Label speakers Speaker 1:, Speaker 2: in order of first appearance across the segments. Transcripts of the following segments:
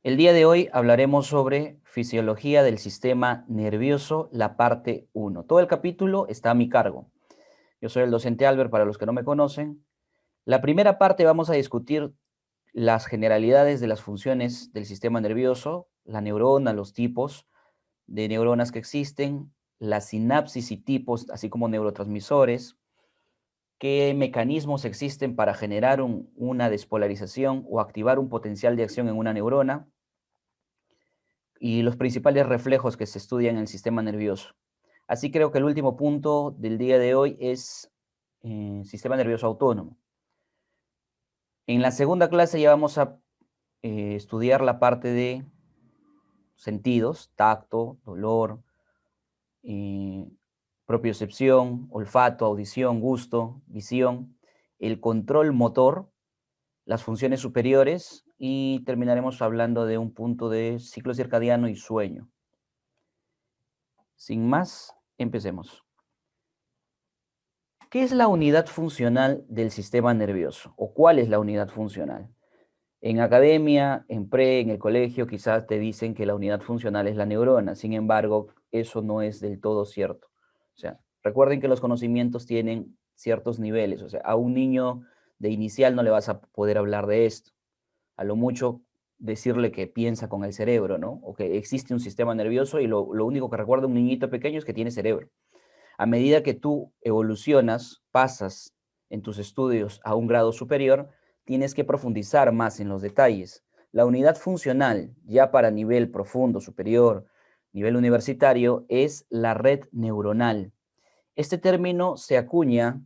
Speaker 1: El día de hoy hablaremos sobre fisiología del sistema nervioso, la parte 1. Todo el capítulo está a mi cargo. Yo soy el docente Albert, para los que no me conocen. La primera parte vamos a discutir las generalidades de las funciones del sistema nervioso, la neurona, los tipos de neuronas que existen, la sinapsis y tipos, así como neurotransmisores, qué mecanismos existen para generar una despolarización o activar un potencial de acción en una neurona, y los principales reflejos que se estudian en el sistema nervioso. Así creo que el último punto del día de hoy es sistema nervioso autónomo. En la segunda clase ya vamos a estudiar la parte de sentidos, tacto, dolor, eh, propiocepción, olfato, audición, gusto, visión, el control motor, las funciones superiores, y terminaremos hablando de un punto de ciclo circadiano y sueño. Sin más, empecemos. ¿Qué es la unidad funcional del sistema nervioso? ¿O cuál es la unidad funcional? En academia, en en el colegio, quizás te dicen que la unidad funcional es la neurona. Sin embargo, eso no es del todo cierto. O sea, recuerden que los conocimientos tienen ciertos niveles. O sea, a un niño de inicial no le vas a poder hablar de esto. A lo mucho decirle que piensa con el cerebro, ¿no? O que existe un sistema nervioso y lo único que recuerda un niñito pequeño es que tiene cerebro. A medida que tú evolucionas, pasas en tus estudios a un grado superior, tienes que profundizar más en los detalles. La unidad funcional, ya para nivel profundo, superior, nivel universitario, es la red neuronal. Este término se acuña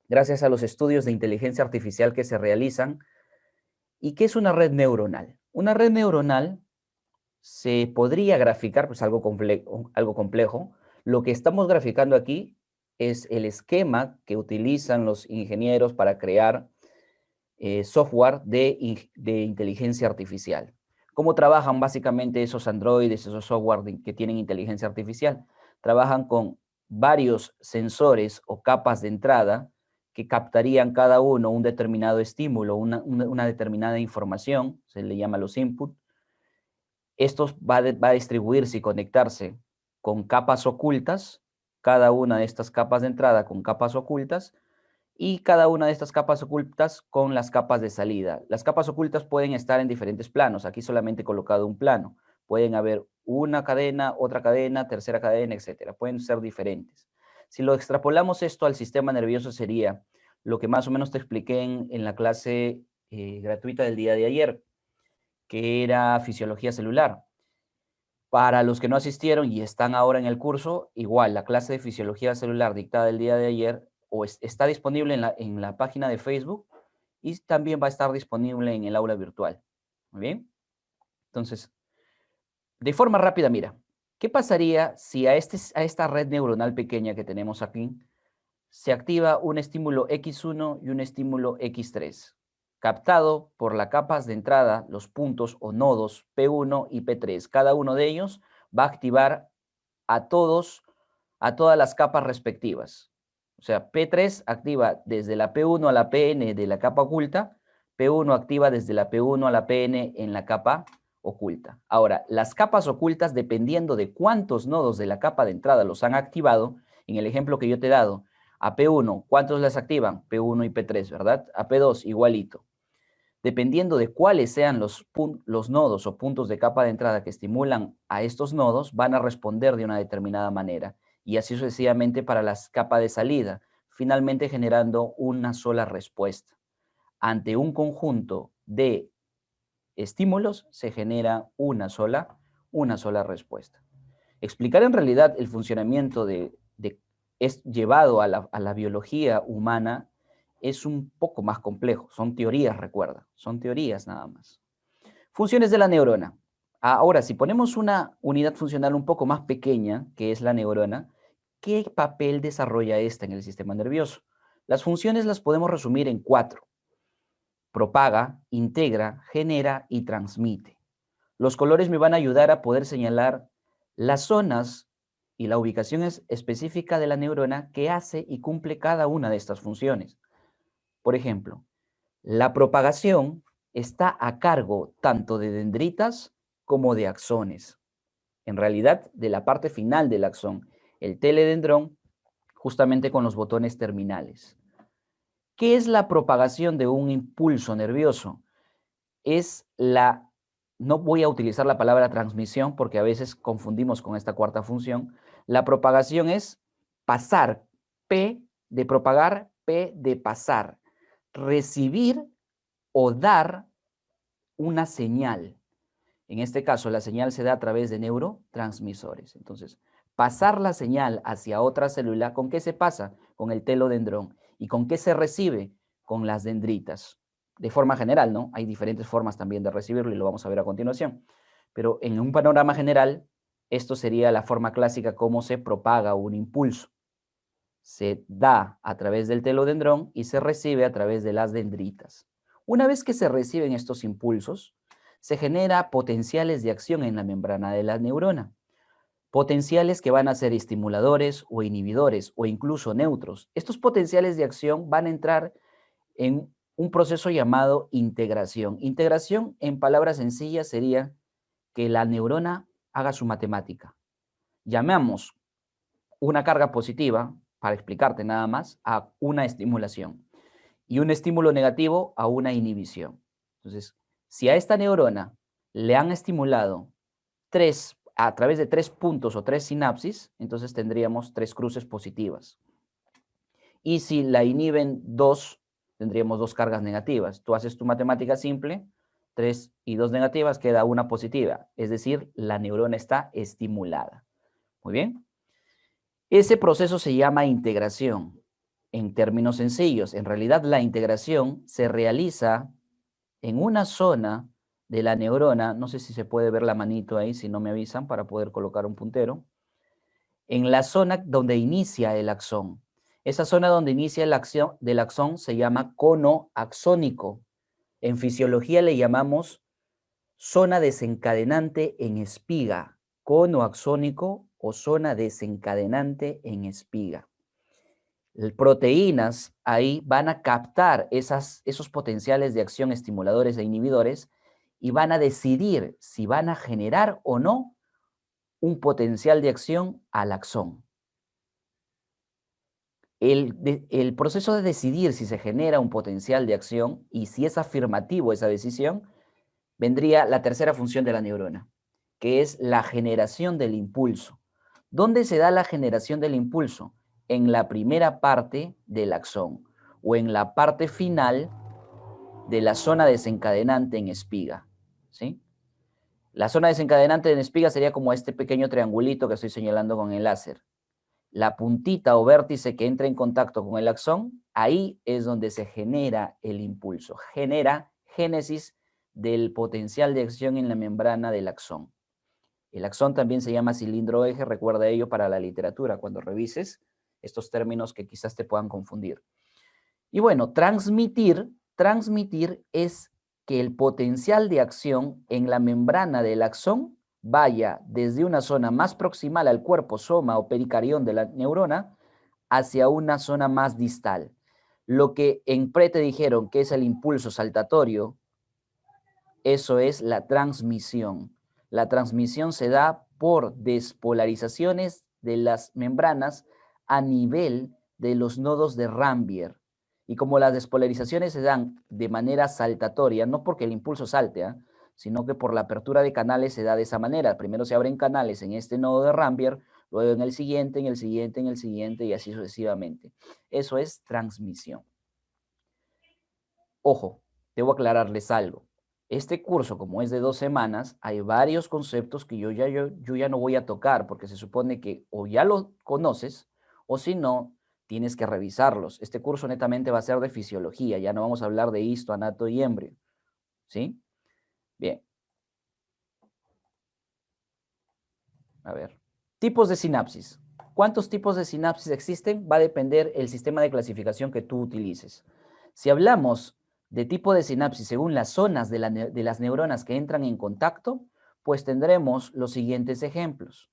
Speaker 1: gracias a los estudios de inteligencia artificial que se realizan. ¿Y qué es una red neuronal? Una red neuronal se podría graficar, pues algo complejo. Lo que estamos graficando aquí es el esquema que utilizan los ingenieros para crear software de inteligencia artificial. ¿Cómo trabajan básicamente esos androides, esos software que tienen inteligencia artificial? Trabajan con varios sensores o capas de entrada que captarían cada uno un determinado estímulo, una determinada información, se le llama los inputs. Esto va a distribuirse y conectarse con capas ocultas, cada una de estas capas de entrada con capas ocultas, y cada una de estas capas ocultas con las capas de salida. Las capas ocultas pueden estar en diferentes planos. Aquí solamente he colocado un plano. Pueden haber una cadena, otra cadena, tercera cadena, etcétera. Pueden ser diferentes. Si lo extrapolamos esto al sistema nervioso, sería lo que más o menos te expliqué en la clase gratuita del día de ayer, que era fisiología celular. Para los que no asistieron y están ahora en el curso, igual, la clase de fisiología celular dictada el día de ayer está disponible en la página de Facebook, y también va a estar disponible en el aula virtual. Muy bien. Entonces, de forma rápida, mira, ¿qué pasaría si a esta red neuronal pequeña que tenemos aquí se activa un estímulo X1 y un estímulo X3, captado por las capas de entrada, los puntos o nodos P1 y P3? Cada uno de ellos va a activar a todas las capas respectivas. O sea, P3 activa desde la P1 a la PN de la capa oculta, P1 activa desde la P1 a la PN en la capa oculta. Ahora, las capas ocultas, dependiendo de cuántos nodos de la capa de entrada los han activado, en el ejemplo que yo te he dado, a P1, ¿cuántos las activan? P1 y P3, ¿verdad? A P2, igualito. Dependiendo de cuáles sean los nodos o puntos de capa de entrada que estimulan a estos nodos, van a responder de una determinada manera, y así sucesivamente para las capas de salida, finalmente generando una sola respuesta. Ante un conjunto de estímulos se genera una sola respuesta. Explicar en realidad el funcionamiento es llevado a la biología humana es un poco más complejo. Son teorías, recuerda, son teorías nada más. Funciones de la neurona. Ahora, si ponemos una unidad funcional un poco más pequeña, que es la neurona, ¿qué papel desarrolla esta en el sistema nervioso? Las funciones las podemos resumir en 4. Propaga, integra, genera y transmite. Los colores me van a ayudar a poder señalar las zonas y la ubicación específica de la neurona que hace y cumple cada una de estas funciones. Por ejemplo, la propagación está a cargo tanto de dendritas como de axones. En realidad, de la parte final del axón, el teledendrón, justamente con los botones terminales. ¿Qué es la propagación de un impulso nervioso? Es la, no voy a utilizar la palabra transmisión porque a veces confundimos con esta cuarta función. La propagación es pasar, P de propagar, P de pasar, recibir o dar una señal. En este caso, la señal se da a través de neurotransmisores. Entonces, pasar la señal hacia otra célula, ¿con qué se pasa? Con el telodendrón. ¿Y con qué se recibe? Con las dendritas. De forma general, ¿no? Hay diferentes formas también de recibirlo y lo vamos a ver a continuación. Pero en un panorama general, esto sería la forma clásica cómo se propaga un impulso. Se da a través del telodendrón y se recibe a través de las dendritas. Una vez que se reciben estos impulsos, se genera potenciales de acción en la membrana de la neurona. Potenciales que van a ser estimuladores o inhibidores o incluso neutros. Estos potenciales de acción van a entrar en un proceso llamado integración. Integración, en palabras sencillas, sería que la neurona haga su matemática. Llamamos una carga positiva, para explicarte nada más, a una estimulación y un estímulo negativo a una inhibición. Entonces, si a esta neurona le han estimulado a través de 3 puntos o 3 sinapsis, entonces tendríamos 3 cruces positivas. Y si la inhiben 2, tendríamos 2 cargas negativas. Tú haces tu matemática simple, 3 y 2 negativas, queda una positiva. Es decir, la neurona está estimulada. Muy bien. Ese proceso se llama integración. En términos sencillos, en realidad la integración se realiza en una zona de la neurona, no sé si se puede ver la manito ahí, si no me avisan para poder colocar un puntero, en la zona donde inicia el axón. Esa zona donde inicia el axón del axón se llama cono axónico. En fisiología le llamamos zona desencadenante en espiga, cono axónico o zona desencadenante en espiga. Proteínas ahí van a captar esos potenciales de acción estimuladores e inhibidores y van a decidir si van a generar o no un potencial de acción al axón. El proceso de decidir si se genera un potencial de acción y si es afirmativo esa decisión, vendría la tercera función de la neurona, que es la generación del impulso. ¿Dónde se da la generación del impulso? En la primera parte del axón o en la parte final de la zona desencadenante en espiga, ¿sí? La zona desencadenante en espiga sería como este pequeño triangulito que estoy señalando con el láser. La puntita o vértice que entra en contacto con el axón, ahí es donde se genera el impulso, genera génesis del potencial de acción en la membrana del axón. El axón también se llama cilindro eje, recuerda ello para la literatura, cuando revises estos términos que quizás te puedan confundir. Y bueno, transmitir es que el potencial de acción en la membrana del axón vaya desde una zona más proximal al cuerpo soma o pericarión de la neurona hacia una zona más distal. Lo que en pre te dijeron que es el impulso saltatorio, eso es la transmisión. La transmisión se da por despolarizaciones de las membranas a nivel de los nodos de Rambier. Y como las despolarizaciones se dan de manera saltatoria, no porque el impulso salte, sino que por la apertura de canales se da de esa manera. Primero se abren canales en este nodo de Rambier, luego en el siguiente, en el siguiente, en el siguiente y así sucesivamente. Eso es transmisión. Ojo, debo aclararles algo. Este curso, como es de 2 semanas, hay varios conceptos que yo ya no voy a tocar porque se supone que o ya los conoces o si no, tienes que revisarlos. Este curso netamente va a ser de fisiología, ya no vamos a hablar de histo, anato y embrio. ¿Sí? Bien. A ver. Tipos de sinapsis. ¿Cuántos tipos de sinapsis existen? Va a depender el sistema de clasificación que tú utilices. Si hablamos de tipo de sinapsis según las zonas de las neuronas que entran en contacto, pues tendremos los siguientes ejemplos.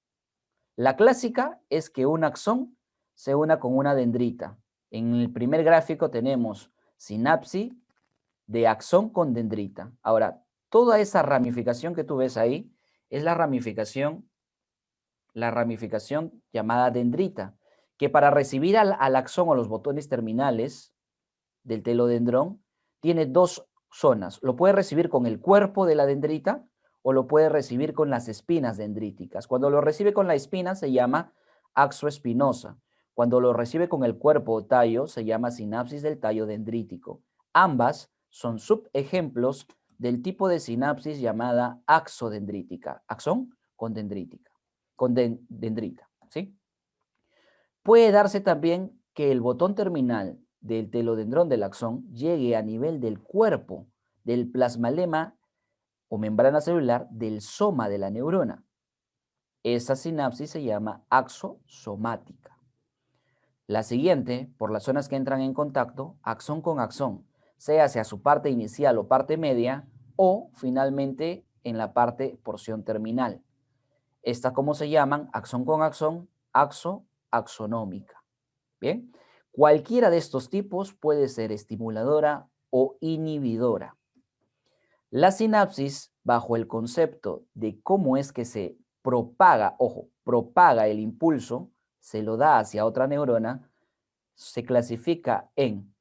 Speaker 1: La clásica es que un axón se una con una dendrita. En el primer gráfico tenemos sinapsis de axón con dendrita. Ahora, toda esa ramificación que tú ves ahí es la ramificación llamada dendrita, que para recibir al axón o los botones terminales del telodendrón, tiene dos zonas. Lo puede recibir con el cuerpo de la dendrita o lo puede recibir con las espinas dendríticas. Cuando lo recibe con la espina se llama axo espinosa. Cuando lo recibe con el cuerpo o tallo se llama sinapsis del tallo dendrítico. Ambas son subejemplos del tipo de sinapsis llamada axodendrítica. Axón con dendrítica, con dendrita, ¿sí? Puede darse también que el botón terminal del telodendrón del axón llegue a nivel del cuerpo del plasmalema o membrana celular del soma de la neurona. Esa sinapsis se llama axosomática. La siguiente, por las zonas que entran en contacto, axón con axón, sea hacia su parte inicial o parte media, o finalmente en la parte porción terminal. Estas, ¿cómo se llaman? Axón con axón, axonómica. Bien, cualquiera de estos tipos puede ser estimuladora o inhibidora. La sinapsis, bajo el concepto de cómo es que se propaga, ojo, propaga el impulso, se lo da hacia otra neurona, se clasifica en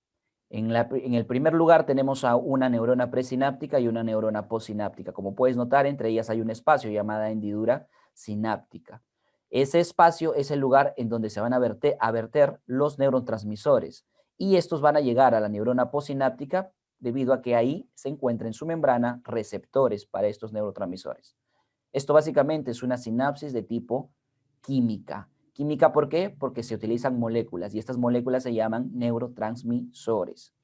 Speaker 1: el primer lugar tenemos a una neurona presináptica y una neurona postsináptica. Como puedes notar, entre ellas hay un espacio llamada hendidura sináptica. Ese espacio es el lugar en donde se van a verter los neurotransmisores y estos van a llegar a la neurona postsináptica debido a que ahí se encuentran en su membrana receptores para estos neurotransmisores. Esto básicamente es una sinapsis de tipo química. ¿Química por qué? Porque se utilizan moléculas y estas moléculas se llaman neurotransmisores.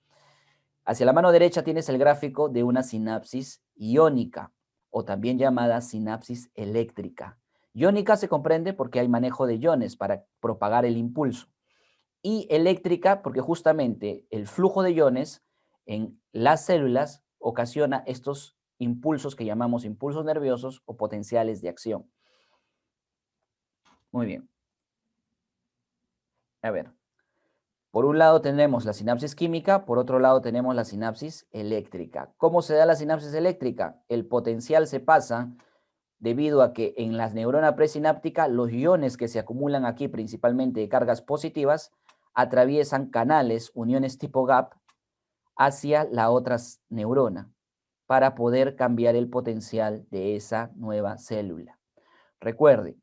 Speaker 1: Hacia la mano derecha tienes el gráfico de una sinapsis iónica o también llamada sinapsis eléctrica. Iónica se comprende porque hay manejo de iones para propagar el impulso. Y eléctrica porque justamente el flujo de iones en las células ocasiona estos impulsos que llamamos impulsos nerviosos o potenciales de acción. Muy bien. A ver. Por un lado tenemos la sinapsis química, por otro lado tenemos la sinapsis eléctrica. ¿Cómo se da la sinapsis eléctrica? El potencial se pasa debido a que en la neurona presináptica los iones que se acumulan aquí, principalmente de cargas positivas, atraviesan canales, uniones tipo gap, hacia la otra neurona para poder cambiar el potencial de esa nueva célula. Recuerde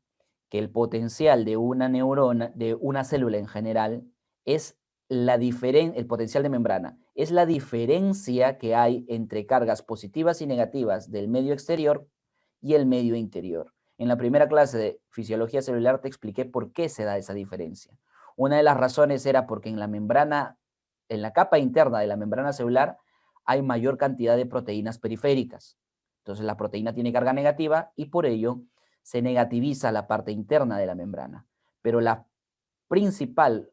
Speaker 1: que el potencial de una neurona, de una célula en general, es el potencial de membrana, es la diferencia que hay entre cargas positivas y negativas del medio exterior y el medio interior. En la primera clase de fisiología celular te expliqué por qué se da esa diferencia. Una de las razones era porque en la membrana, en la capa interna de la membrana celular, hay mayor cantidad de proteínas periféricas. Entonces la proteína tiene carga negativa y por ello se negativiza la parte interna de la membrana. Pero la principal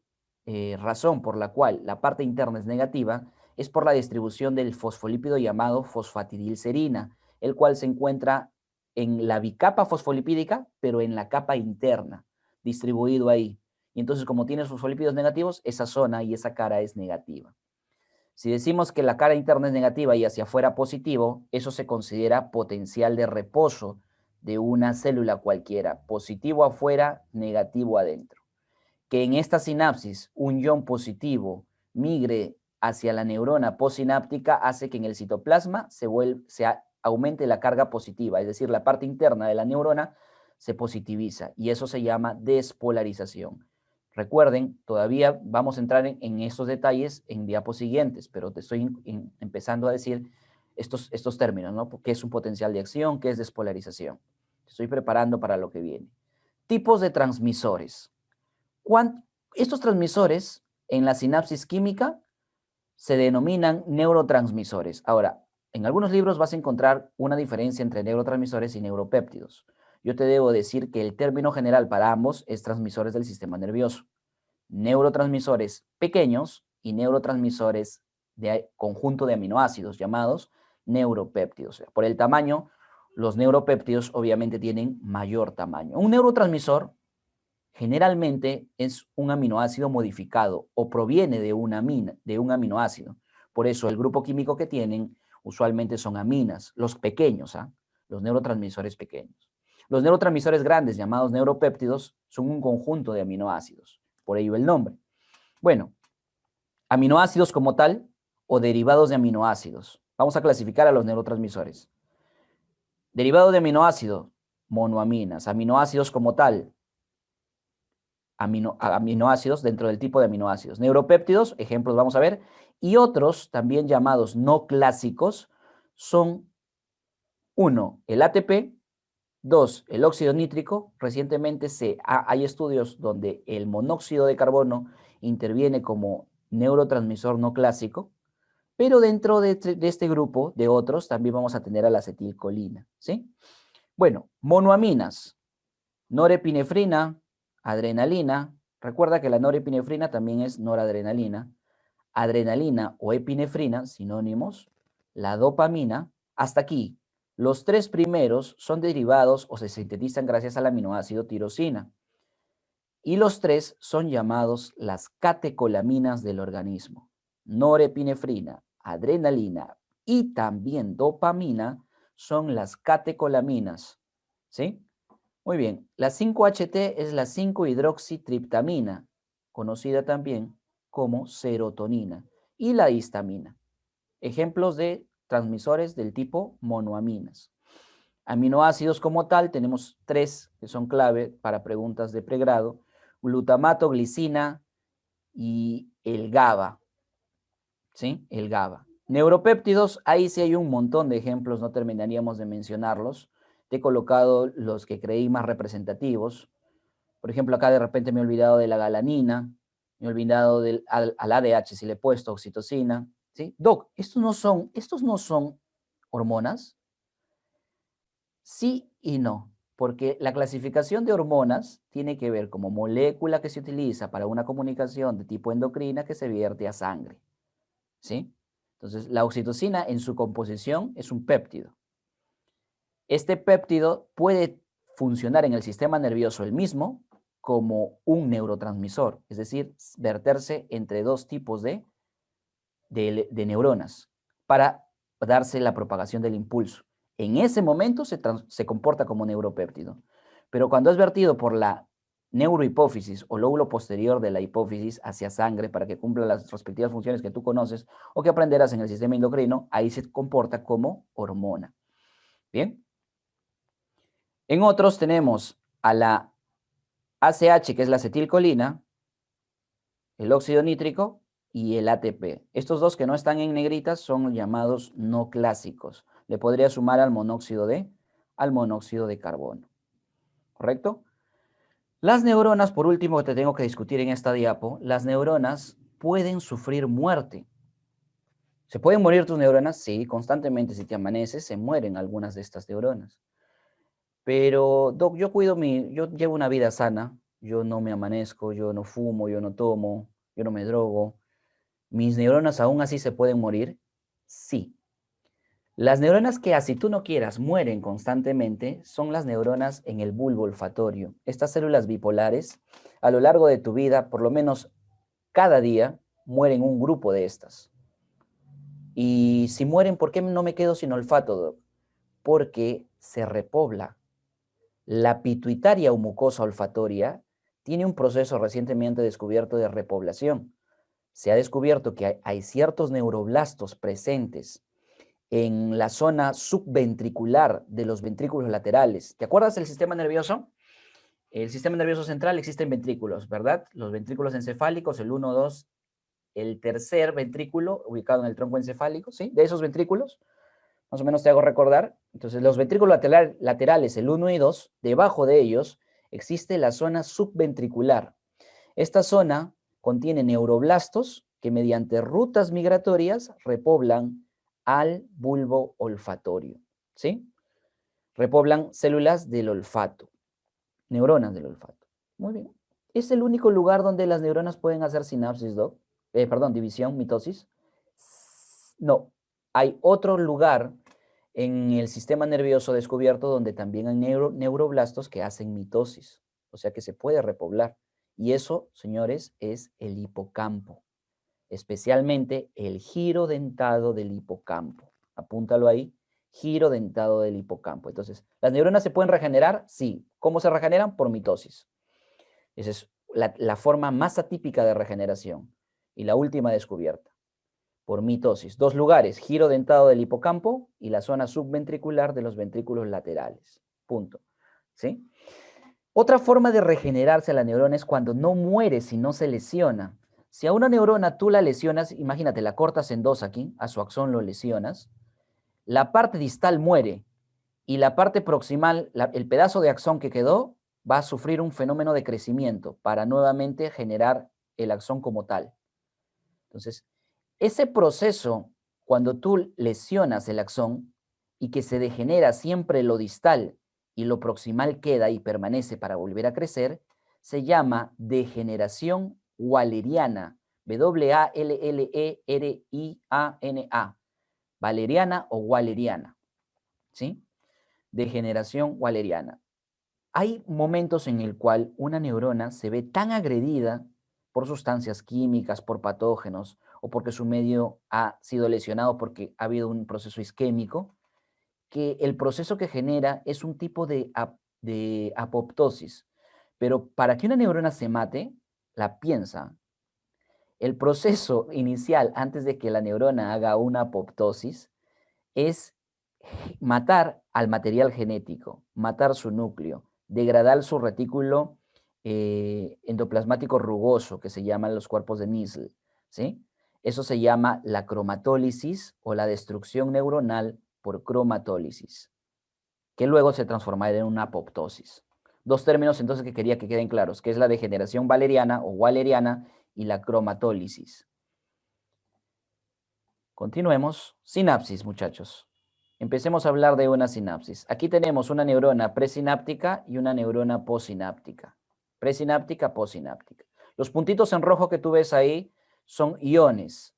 Speaker 1: razón por la cual la parte interna es negativa es por la distribución del fosfolípido llamado fosfatidilcerina, el cual se encuentra en la bicapa fosfolipídica, pero en la capa interna, distribuido ahí. Y entonces, como tienes fosfolípidos negativos, esa zona y esa cara es negativa. Si decimos que la cara interna es negativa y hacia afuera positivo, eso se considera potencial de reposo de una célula cualquiera, positivo afuera, negativo adentro. Que en esta sinapsis un ion positivo migre hacia la neurona postsináptica hace que en el citoplasma se aumente la carga positiva, es decir, la parte interna de la neurona se positiviza y eso se llama despolarización. Recuerden, todavía vamos a entrar en estos detalles en diapos siguientes, pero te estoy empezando a decir estos términos, ¿no? ¿Qué es un potencial de acción? ¿Qué es despolarización? Te estoy preparando para lo que viene. Tipos de transmisores. Estos transmisores en la sinapsis química se denominan neurotransmisores. Ahora, en algunos libros vas a encontrar una diferencia entre neurotransmisores y neuropéptidos. Yo te debo decir que el término general para ambos es transmisores del sistema nervioso. Neurotransmisores pequeños y neurotransmisores de conjunto de aminoácidos llamados neuropéptidos. Por el tamaño, los neuropéptidos obviamente tienen mayor tamaño. Un neurotransmisor generalmente es un aminoácido modificado o proviene de un aminoácido. Por eso el grupo químico que tienen usualmente son aminas, los pequeños, los neurotransmisores pequeños. Los neurotransmisores grandes, llamados neuropéptidos, son un conjunto de aminoácidos, por ello el nombre. Bueno, aminoácidos como tal o derivados de aminoácidos. Vamos a clasificar a los neurotransmisores. Derivado de aminoácido, monoaminas. Aminoácidos como tal, aminoácidos dentro del tipo de aminoácidos. Neuropéptidos, ejemplos vamos a ver, y otros también llamados no clásicos son 1, el ATP, 2, el óxido nítrico. Recientemente hay estudios donde el monóxido de carbono interviene como neurotransmisor no clásico, pero dentro de este grupo de otros también vamos a tener a la acetilcolina, ¿sí? Bueno, monoaminas, norepinefrina, adrenalina. Recuerda que la norepinefrina también es noradrenalina. Adrenalina o epinefrina, sinónimos. La dopamina. Hasta aquí, los tres primeros son derivados o se sintetizan gracias al aminoácido tirosina. Y los tres son llamados las catecolaminas del organismo. Norepinefrina, adrenalina y también dopamina son las catecolaminas, ¿sí? Muy bien, la 5-HT es la 5-hidroxitriptamina, conocida también como serotonina, y la histamina. Ejemplos de transmisores del tipo monoaminas. Aminoácidos como tal, tenemos 3 que son clave para preguntas de pregrado: glutamato, glicina y el GABA, ¿sí? El GABA. Neuropéptidos, ahí sí hay un montón de ejemplos, no terminaríamos de mencionarlos. Te he colocado los que creí más representativos. Por ejemplo, acá de repente me he olvidado de la galanina, me he olvidado al ADH, si le he puesto oxitocina, ¿sí? Doc, ¿estos no son hormonas? Sí y no, porque la clasificación de hormonas tiene que ver como molécula que se utiliza para una comunicación de tipo endocrina que se vierte a sangre, ¿sí? Entonces, la oxitocina en su composición es un péptido. Este péptido puede funcionar en el sistema nervioso el mismo como un neurotransmisor, es decir, verterse entre dos tipos de neuronas para darse la propagación del impulso. En ese momento se comporta como neuropéptido. Pero cuando es vertido por la neurohipófisis o lóbulo posterior de la hipófisis hacia sangre para que cumpla las respectivas funciones que tú conoces o que aprenderás en el sistema endocrino, ahí se comporta como hormona. Bien. En otros tenemos a la ACH, que es la acetilcolina, el óxido nítrico y el ATP. Estos dos que no están en negritas son llamados no clásicos. Le podría sumar al monóxido de carbono. ¿Correcto? Las neuronas, por último, que te tengo que discutir en esta diapo, las neuronas pueden sufrir muerte. ¿Se pueden morir tus neuronas? Sí, constantemente. Si te amaneces, se mueren algunas de estas neuronas. Pero, Doc, yo llevo una vida sana, yo no me amanezco, yo no fumo, yo no tomo, yo no me drogo. ¿Mis neuronas aún así se pueden morir? Sí. Las neuronas que, así tú no quieras, mueren constantemente son las neuronas en el bulbo olfatorio. Estas células bipolares, a lo largo de tu vida, por lo menos cada día, mueren un grupo de estas. Y si mueren, ¿por qué no me quedo sin olfato, Doc? Porque se repobla. La pituitaria o mucosa olfatoria tiene un proceso recientemente descubierto de repoblación. Se ha descubierto que hay ciertos neuroblastos presentes en la zona subventricular de los ventrículos laterales. ¿Te acuerdas del sistema nervioso? El sistema nervioso central existe en ventrículos, ¿verdad? Los ventrículos encefálicos, el 1, 2, el tercer ventrículo ubicado en el tronco encefálico, ¿sí? De esos ventrículos, más o menos te hago recordar. Entonces, los ventrículos laterales, el 1 y 2, debajo de ellos existe la zona subventricular. Esta zona contiene neuroblastos que mediante rutas migratorias repoblan al bulbo olfatorio, ¿sí? Repoblan células del olfato, neuronas del olfato. Muy bien. ¿Es el único lugar donde las neuronas pueden hacer sinapsis, Doc? División, mitosis. No, hay otro lugar en el sistema nervioso descubierto donde también hay neuroblastos que hacen mitosis, o sea que se puede repoblar. Y eso, señores, es el hipocampo. especialmente el giro dentado del hipocampo. Apúntalo ahí, giro dentado del hipocampo. Entonces, ¿las neuronas se pueden regenerar? Sí. ¿Cómo se regeneran? Por mitosis. Esa es la forma más atípica de regeneración y la última descubierta, por mitosis. Dos lugares, giro dentado del hipocampo y la zona subventricular de los ventrículos laterales. Punto. ¿Sí? Otra forma de regenerarse la neurona es cuando no muere, si no se lesiona. Si a una neurona tú la lesionas, imagínate, la cortas en dos aquí, a su axón lo lesionas, la parte distal muere y la parte proximal, el pedazo de axón que quedó, va a sufrir un fenómeno de crecimiento para nuevamente generar el axón como tal. Entonces, ese proceso, cuando tú lesionas el axón y que se degenera siempre lo distal y lo proximal queda y permanece para volver a crecer, se llama degeneración waleriana. W-A-L-L-E-R-I-A-N-A. Waleriana o waleriana. ¿Sí? Degeneración waleriana. Hay momentos en el cual una neurona se ve tan agredida por sustancias químicas, por patógenos, o porque su medio ha sido lesionado porque ha habido un proceso isquémico, que el proceso que genera es un tipo de apoptosis. Pero para que una neurona se mate, la piensa. El proceso inicial, antes de que la neurona haga una apoptosis, es matar al material genético, matar su núcleo, degradar su retículo endoplasmático rugoso, que se llaman los cuerpos de Nissl, ¿sí? Eso se llama la cromatólisis o la destrucción neuronal por cromatólisis, que luego se transformará en una apoptosis. Dos términos entonces que quería que queden claros, que es la degeneración waleriana o waleriana y la cromatólisis. Continuemos. Sinapsis, muchachos. Empecemos a hablar de una sinapsis. Aquí tenemos una neurona presináptica y una neurona posináptica. Presináptica, posináptica. Los puntitos en rojo que tú ves ahí son iones,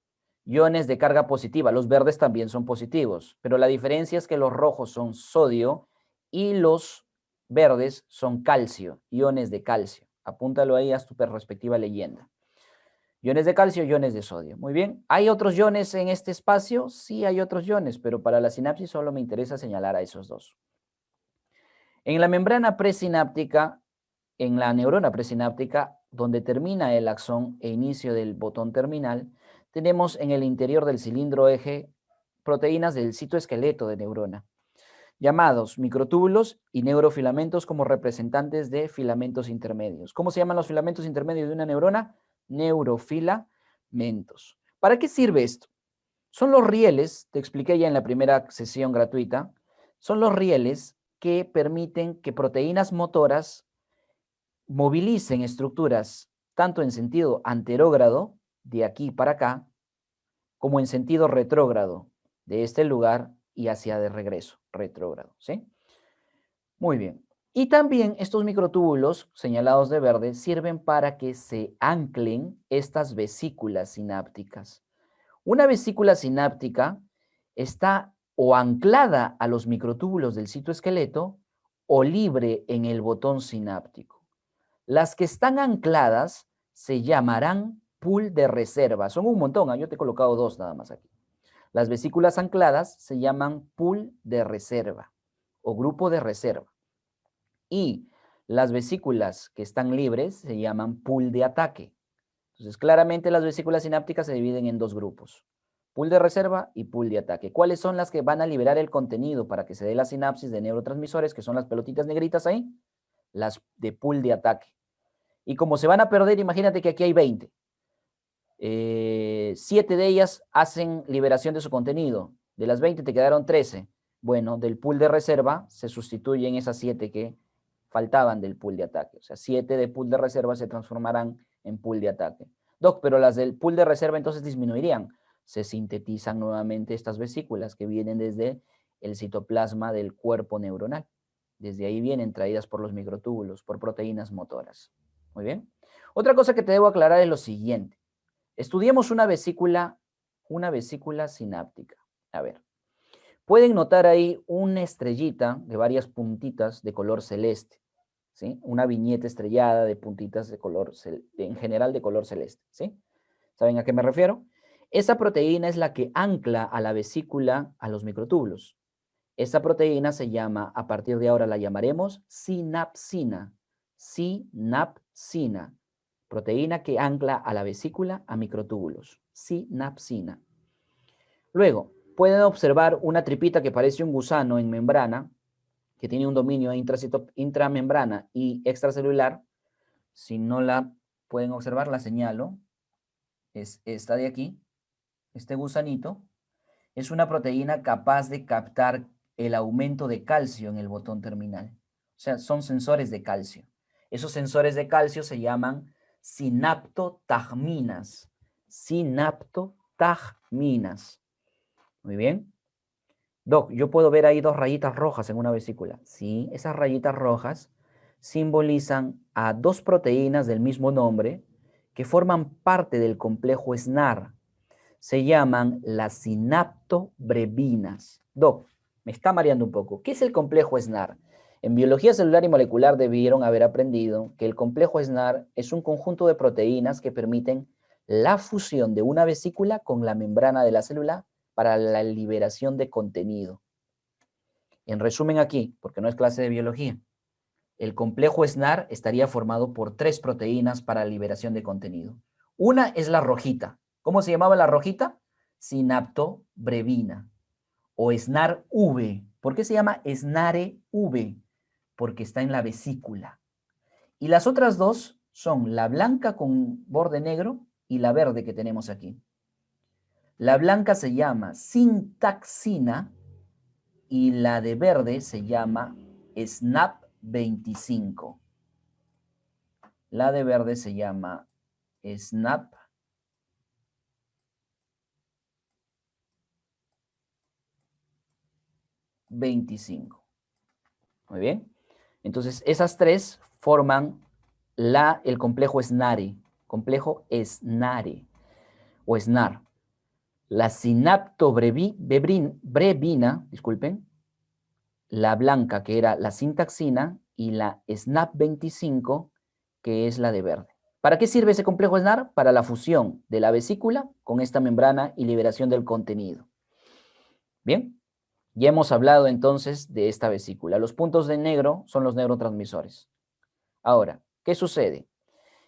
Speaker 1: iones de carga positiva. Los verdes también son positivos, pero la diferencia es que los rojos son sodio y los verdes son calcio, iones de calcio. Apúntalo ahí a tu respectiva leyenda. Iones de calcio, iones de sodio. Muy bien. ¿Hay otros iones en este espacio? Sí, hay otros iones, pero para la sinapsis solo me interesa señalar a esos dos. En la membrana presináptica, en la neurona presináptica, donde termina el axón e inicio del botón terminal, tenemos en el interior del cilindro eje proteínas del citoesqueleto de neurona, llamados microtúbulos y neurofilamentos como representantes de filamentos intermedios. ¿Cómo se llaman los filamentos intermedios de una neurona? Neurofilamentos. ¿Para qué sirve esto? Son los rieles, te expliqué ya en la primera sesión gratuita, son los rieles que permiten que proteínas motoras movilicen estructuras tanto en sentido anterógrado, de aquí para acá, como en sentido retrógrado, de este lugar y hacia de regreso, retrógrado, ¿sí? Muy bien. Y también estos microtúbulos señalados de verde sirven para que se anclen estas vesículas sinápticas. Una vesícula sináptica está o anclada a los microtúbulos del citoesqueleto o libre en el botón sináptico. Las que están ancladas se llamarán pool de reserva. Son un montón, yo te he colocado dos nada más aquí. Las vesículas ancladas se llaman pool de reserva o grupo de reserva. Y las vesículas que están libres se llaman pool de ataque. Entonces, claramente las vesículas sinápticas se dividen en dos grupos, pool de reserva y pool de ataque. ¿Cuáles son las que van a liberar el contenido para que se dé la sinapsis de neurotransmisores, que son las pelotitas negritas ahí? Las de pool de ataque. Y como se van a perder, imagínate que aquí hay 20. 7 de ellas hacen liberación de su contenido. De las 20 te quedaron 13. Bueno, del pool de reserva se sustituyen esas 7 que faltaban del pool de ataque. O sea, 7 de pool de reserva se transformarán en pool de ataque. Doc, pero las del pool de reserva entonces disminuirían. Se sintetizan nuevamente estas vesículas que vienen desde el citoplasma del cuerpo neuronal. Desde ahí vienen traídas por los microtúbulos, por proteínas motoras. Muy bien. Otra cosa que te debo aclarar es lo siguiente. Estudiemos una vesícula sináptica. A ver, pueden notar ahí una estrellita de varias puntitas de color celeste, ¿sí? Una viñeta estrellada de puntitas de color, en general de color celeste, ¿sí? ¿Saben a qué me refiero? Esa proteína es la que ancla a la vesícula a los microtúbulos. Esa proteína se llama, a partir de ahora la llamaremos sinapsina. Sinapsina. Proteína que ancla a la vesícula a microtúbulos. Sinapsina. Luego, pueden observar una tripita que parece un gusano en membrana, que tiene un dominio intramembrana y extracelular. Si no la pueden observar, la señalo. Es esta de aquí. Este gusanito es una proteína capaz de captar el aumento de calcio en el botón terminal. O sea, son sensores de calcio. Esos sensores de calcio se llaman sinaptotagminas. Sinaptotagminas. Muy bien. Doc, yo puedo ver ahí dos rayitas rojas en una vesícula. Sí, esas rayitas rojas simbolizan a dos proteínas del mismo nombre que forman parte del complejo SNAR. Se llaman las sinaptobrevinas. Doc, me está mareando un poco. ¿Qué es el complejo SNAR? En biología celular y molecular debieron haber aprendido que el complejo SNAR es un conjunto de proteínas que permiten la fusión de una vesícula con la membrana de la célula para la liberación de contenido. En resumen aquí, porque no es clase de biología, el complejo SNAR estaría formado por tres proteínas para liberación de contenido. Una es la rojita. ¿Cómo se llamaba la rojita? Sinaptobrevina o SNAR-V. ¿Por qué se llama SNARE-V? Porque está en la vesícula. Y las otras dos son la blanca con borde negro y la verde que tenemos aquí. La blanca se llama sintaxina y la de verde se llama SNAP25. La de verde se llama SNAP25. Muy bien. Entonces, esas tres forman el complejo SNARE. Complejo SNARE o SNAR. La sinaptobrevina, disculpen, la blanca que era la sintaxina y la SNAP25 que es la de verde. ¿Para qué sirve ese complejo SNAR? Para la fusión de la vesícula con esta membrana y liberación del contenido. Bien, ya hemos hablado entonces de esta vesícula. Los puntos de negro son los neurotransmisores. Ahora, ¿qué sucede?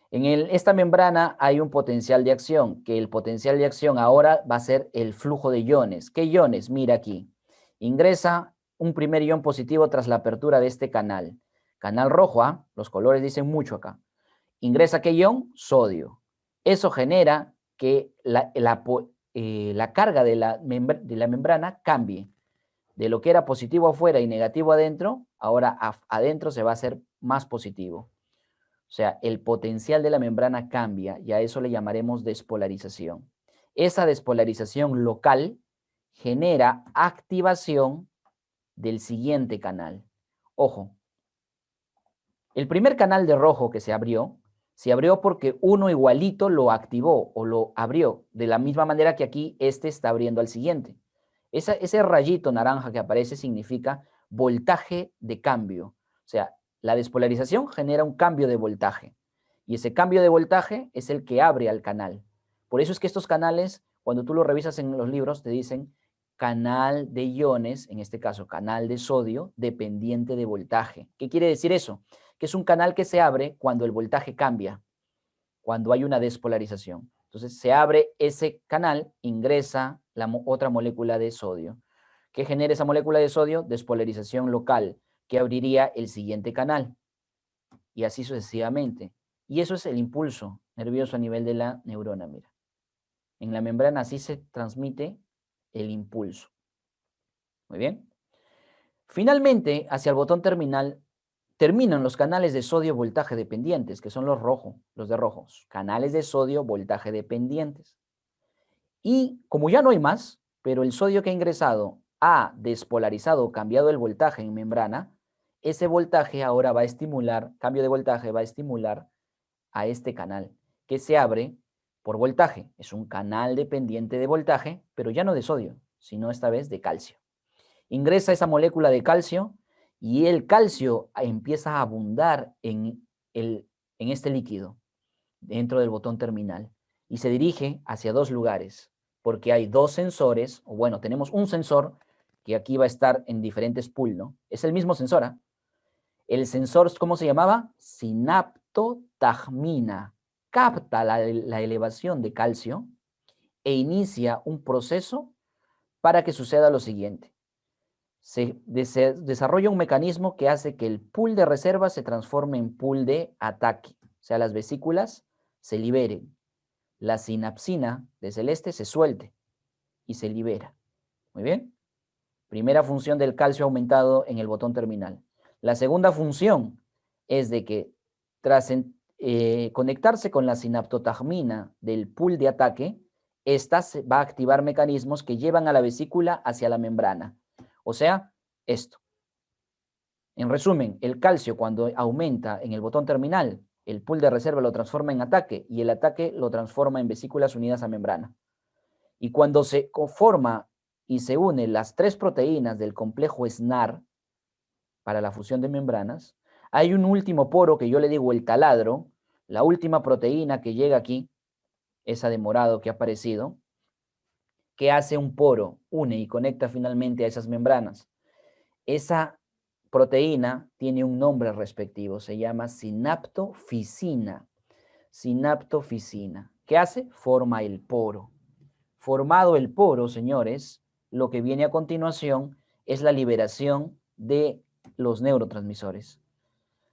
Speaker 1: En esta membrana hay un potencial de acción, que el potencial de acción ahora va a ser el flujo de iones. ¿Qué iones? Mira aquí. Ingresa un primer ion positivo tras la apertura de este canal. Canal rojo, ¿ah? Los colores dicen mucho acá. Ingresa qué ion? Sodio. Eso genera que la carga de la membrana cambie. De lo que era positivo afuera y negativo adentro, ahora adentro se va a hacer más positivo. O sea, el potencial de la membrana cambia y a eso le llamaremos despolarización. Esa despolarización local genera activación del siguiente canal. Ojo, el primer canal de rojo que se abrió porque uno igualito lo activó o lo abrió, de la misma manera que aquí este está abriendo al siguiente. Ese rayito naranja que aparece significa voltaje de cambio. O sea, la despolarización genera un cambio de voltaje. Y ese cambio de voltaje es el que abre al canal. Por eso es que estos canales, cuando tú los revisas en los libros, te dicen canal de iones, en este caso canal de sodio, dependiente de voltaje. ¿Qué quiere decir eso? Que es un canal que se abre cuando el voltaje cambia, cuando hay una despolarización. Entonces se abre ese canal, ingresa la otra molécula de sodio. ¿Qué genera esa molécula de sodio? Despolarización local, que abriría el siguiente canal. Y así sucesivamente. Y eso es el impulso nervioso a nivel de la neurona, mira. En la membrana así se transmite el impulso. Muy bien. Finalmente, hacia el botón terminal, terminan los canales de sodio voltaje dependientes, que son los de rojos. Canales de sodio voltaje dependientes. Y como ya no hay más, pero el sodio que ha ingresado ha despolarizado o cambiado el voltaje en membrana, ese voltaje ahora va a estimular, cambio de voltaje va a estimular a este canal, que se abre por voltaje. Es un canal dependiente de voltaje, pero ya no de sodio, sino esta vez de calcio. Ingresa esa molécula de calcio y el calcio empieza a abundar en este líquido dentro del botón terminal. y se dirige hacia dos lugares, porque hay dos sensores, o bueno, tenemos un sensor que aquí va a estar en diferentes pools, ¿no? Es el mismo sensor, ¿ah? El sensor, ¿cómo se llamaba? Sinaptotagmina. Capta la elevación de calcio e inicia un proceso para que suceda lo siguiente. Se desarrolla un mecanismo que hace que el pool de reserva se transforme en pool de ataque. O sea, las vesículas se liberen. La sinapsina de celeste se suelte y se libera. Muy bien. Primera función del calcio aumentado en el botón terminal. La segunda función es de que tras conectarse con la sinaptotagmina del pool de ataque, esta va a activar mecanismos que llevan a la vesícula hacia la membrana. O sea, esto. En resumen, el calcio cuando aumenta en el botón terminal, el pool de reserva lo transforma en ataque y el ataque lo transforma en vesículas unidas a membrana. Y cuando se conforma y se unen las tres proteínas del complejo SNAR para la fusión de membranas, hay un último poro que yo le digo el taladro, la última proteína que llega aquí, esa de morado que ha aparecido, que hace un poro, une y conecta finalmente a esas membranas. Esa proteína tiene un nombre respectivo, se llama sinaptofisina. Sinaptofisina. ¿Qué hace? Forma el poro. Formado el poro, señores, lo que viene a continuación es la liberación de los neurotransmisores.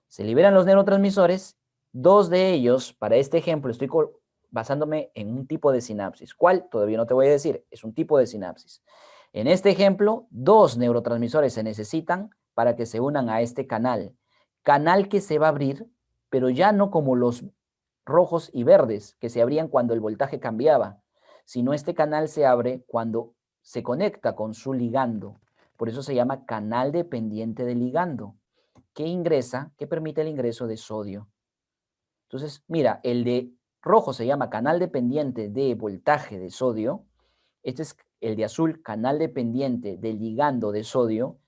Speaker 1: Se liberan los neurotransmisores, dos de ellos, para este ejemplo, estoy basándome en un tipo de sinapsis. ¿Cuál? Todavía no te voy a decir, es un tipo de sinapsis. En este ejemplo, dos neurotransmisores se necesitan para que se unan a este canal. Canal que se va a abrir, pero ya no como los rojos y verdes que se abrían cuando el voltaje cambiaba, sino este canal se abre cuando se conecta con su ligando. Por eso se llama canal dependiente de ligando, que ingresa, que permite el ingreso de sodio. Entonces, mira, el de rojo se llama canal dependiente de voltaje de sodio. Este es el de azul, canal dependiente de ligando de sodio.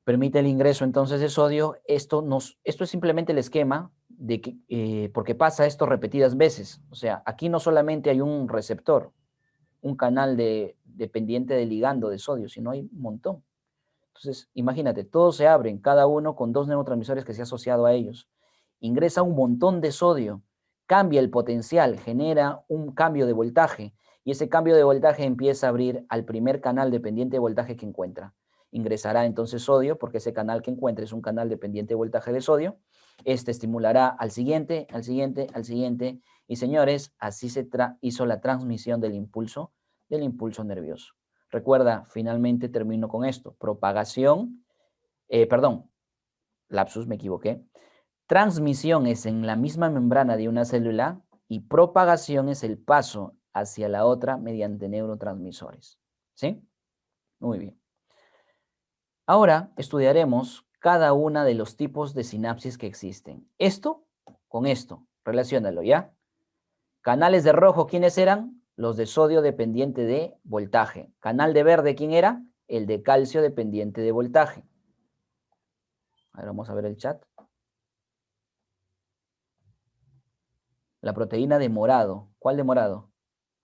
Speaker 1: Permite el ingreso entonces de sodio. Esto es simplemente el esquema de que, porque pasa esto repetidas veces. O sea, aquí no solamente hay un receptor, un canal dependiente de ligando de sodio, sino hay un montón. Entonces, imagínate, todos se abren, cada uno con dos neurotransmisores que se ha asociado a ellos. Ingresa un montón de sodio, cambia el potencial, genera un cambio de voltaje, y ese cambio de voltaje empieza a abrir al primer canal dependiente de voltaje que encuentra. Ingresará entonces sodio, porque ese canal que encuentre es un canal dependiente de voltaje de sodio. Este estimulará al siguiente, al siguiente, al siguiente. Y señores, así se hizo la transmisión del impulso nervioso. Recuerda, finalmente termino con esto. Propagación, lapsus, me equivoqué. Transmisión es en la misma membrana de una célula y propagación es el paso hacia la otra mediante neurotransmisores. ¿Sí? Muy bien. Ahora estudiaremos cada una de los tipos de sinapsis que existen. Esto con esto, relaciónalo, ¿ya? Canales de rojo, ¿quiénes eran? Los de sodio dependiente de voltaje. Canal de verde, ¿quién era? El de calcio dependiente de voltaje. Ahora vamos a ver el chat. La proteína de morado. ¿Cuál de morado?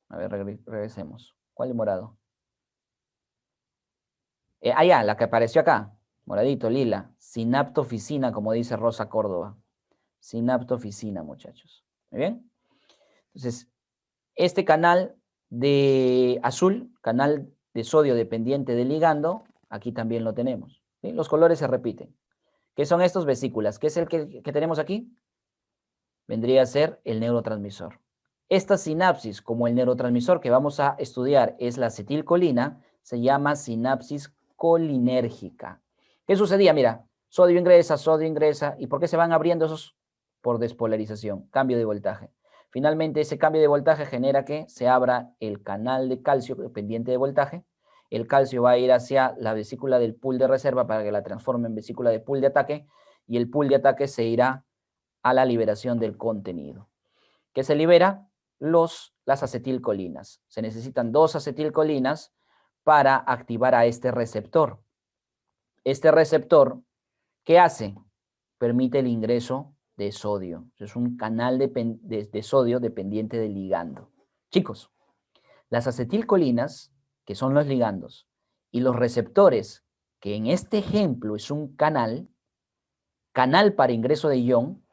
Speaker 1: A ver, regresemos. ¿Cuál de morado? Ya, la que apareció acá. Moradito, lila. Sinaptofisina, como dice Rosa Córdoba. Sinaptofisina, muchachos. ¿Muy bien? Entonces, este canal de azul, canal de sodio dependiente del ligando, aquí también lo tenemos. ¿Sí? Los colores se repiten. ¿Qué son estos? Vesículas. ¿Qué es el que tenemos aquí? Vendría a ser el neurotransmisor. Esta sinapsis, como el neurotransmisor que vamos a estudiar es la acetilcolina, se llama sinapsis colinérgica. ¿Qué sucedía? Mira, sodio ingresa, ¿y por qué se van abriendo esos? Por despolarización, cambio de voltaje. Finalmente, ese cambio de voltaje genera que se abra el canal de calcio dependiente de voltaje. El calcio va a ir hacia la vesícula del pool de reserva para que la transforme en vesícula de pool de ataque, y el pool de ataque se irá a la liberación del contenido. ¿Qué se libera? Las acetilcolinas. Se necesitan dos acetilcolinas para activar a este receptor. Este receptor, ¿qué hace? Permite el ingreso de sodio. Es un canal de sodio dependiente del ligando. Chicos, las acetilcolinas, que son los ligandos, y los receptores, que en este ejemplo es un canal para ingreso de ion,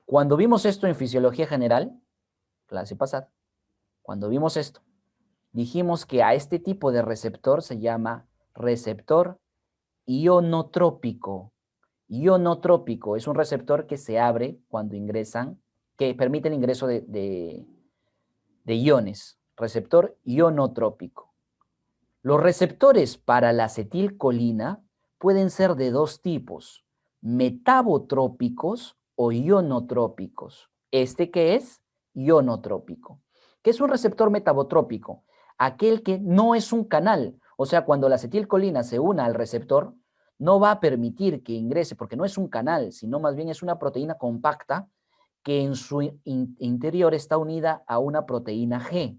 Speaker 1: cuando vimos esto en fisiología general, clase pasada, cuando vimos esto, dijimos que a este tipo de receptor se llama receptor ionotrópico. Ionotrópico es un receptor que se abre cuando ingresan, que permite el ingreso de iones. Receptor ionotrópico. Los receptores para la acetilcolina pueden ser de dos tipos, metabotrópicos o ionotrópicos. ¿Este qué es? Ionotrópico. ¿Qué es un receptor metabotrópico? Aquel que no es un canal. O sea, cuando la acetilcolina se una al receptor, no va a permitir que ingrese, porque no es un canal, sino más bien es una proteína compacta que en su interior está unida a una proteína G.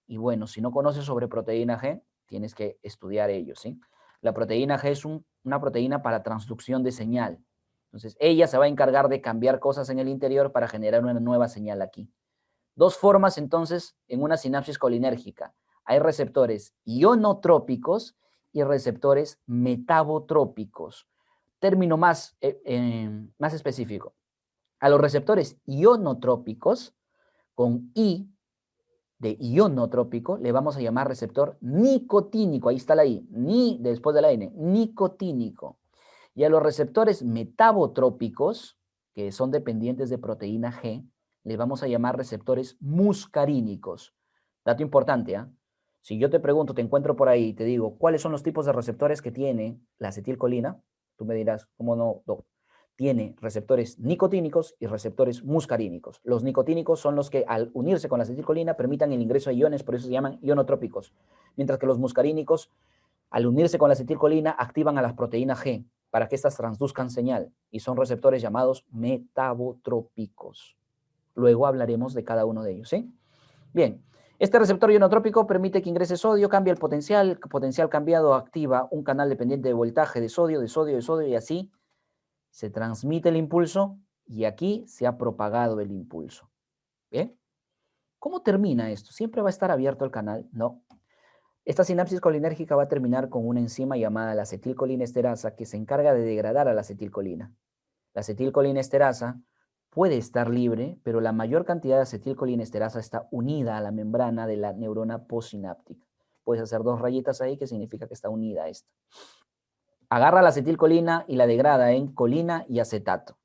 Speaker 1: Y bueno, si no conoces sobre proteína G, tienes que estudiar ello, ¿sí? La proteína G es una proteína para transducción de señal. Entonces, ella se va a encargar de cambiar cosas en el interior para generar una nueva señal aquí. Dos formas, entonces, en una sinapsis colinérgica. Hay receptores ionotrópicos y receptores metabotrópicos. Término más específico. A los receptores ionotrópicos, con I de ionotrópico, le vamos a llamar receptor nicotínico. Ahí está la I, ni después de la N, nicotínico. Y a los receptores metabotrópicos, que son dependientes de proteína G, le vamos a llamar receptores muscarínicos. Dato importante, ¿eh? Si yo te pregunto, te encuentro por ahí y te digo, ¿cuáles son los tipos de receptores que tiene la acetilcolina? Tú me dirás, ¿cómo no? Tiene receptores nicotínicos y receptores muscarínicos. Los nicotínicos son los que al unirse con la acetilcolina permitan el ingreso de iones, por eso se llaman ionotrópicos, mientras que los muscarínicos, al unirse con la acetilcolina, activan a las proteínas G para que éstas transduzcan señal y son receptores llamados metabotrópicos. Luego hablaremos de cada uno de ellos, ¿sí? Bien, este receptor ionotrópico permite que ingrese sodio, cambia el potencial cambiado activa un canal dependiente de voltaje de sodio y así se transmite el impulso y aquí se ha propagado el impulso. ¿Bien? ¿Cómo termina esto? ¿Siempre va a estar abierto el canal? No. Esta sinapsis colinérgica va a terminar con una enzima llamada la acetilcolinesterasa que se encarga de degradar a la acetilcolina. La acetilcolinesterasa puede estar libre, pero la mayor cantidad de acetilcolinesterasa está unida a la membrana de la neurona postsináptica. Puedes hacer dos rayitas ahí que significa que está unida a esta. Agarra la acetilcolina y la degrada en colina y acetato,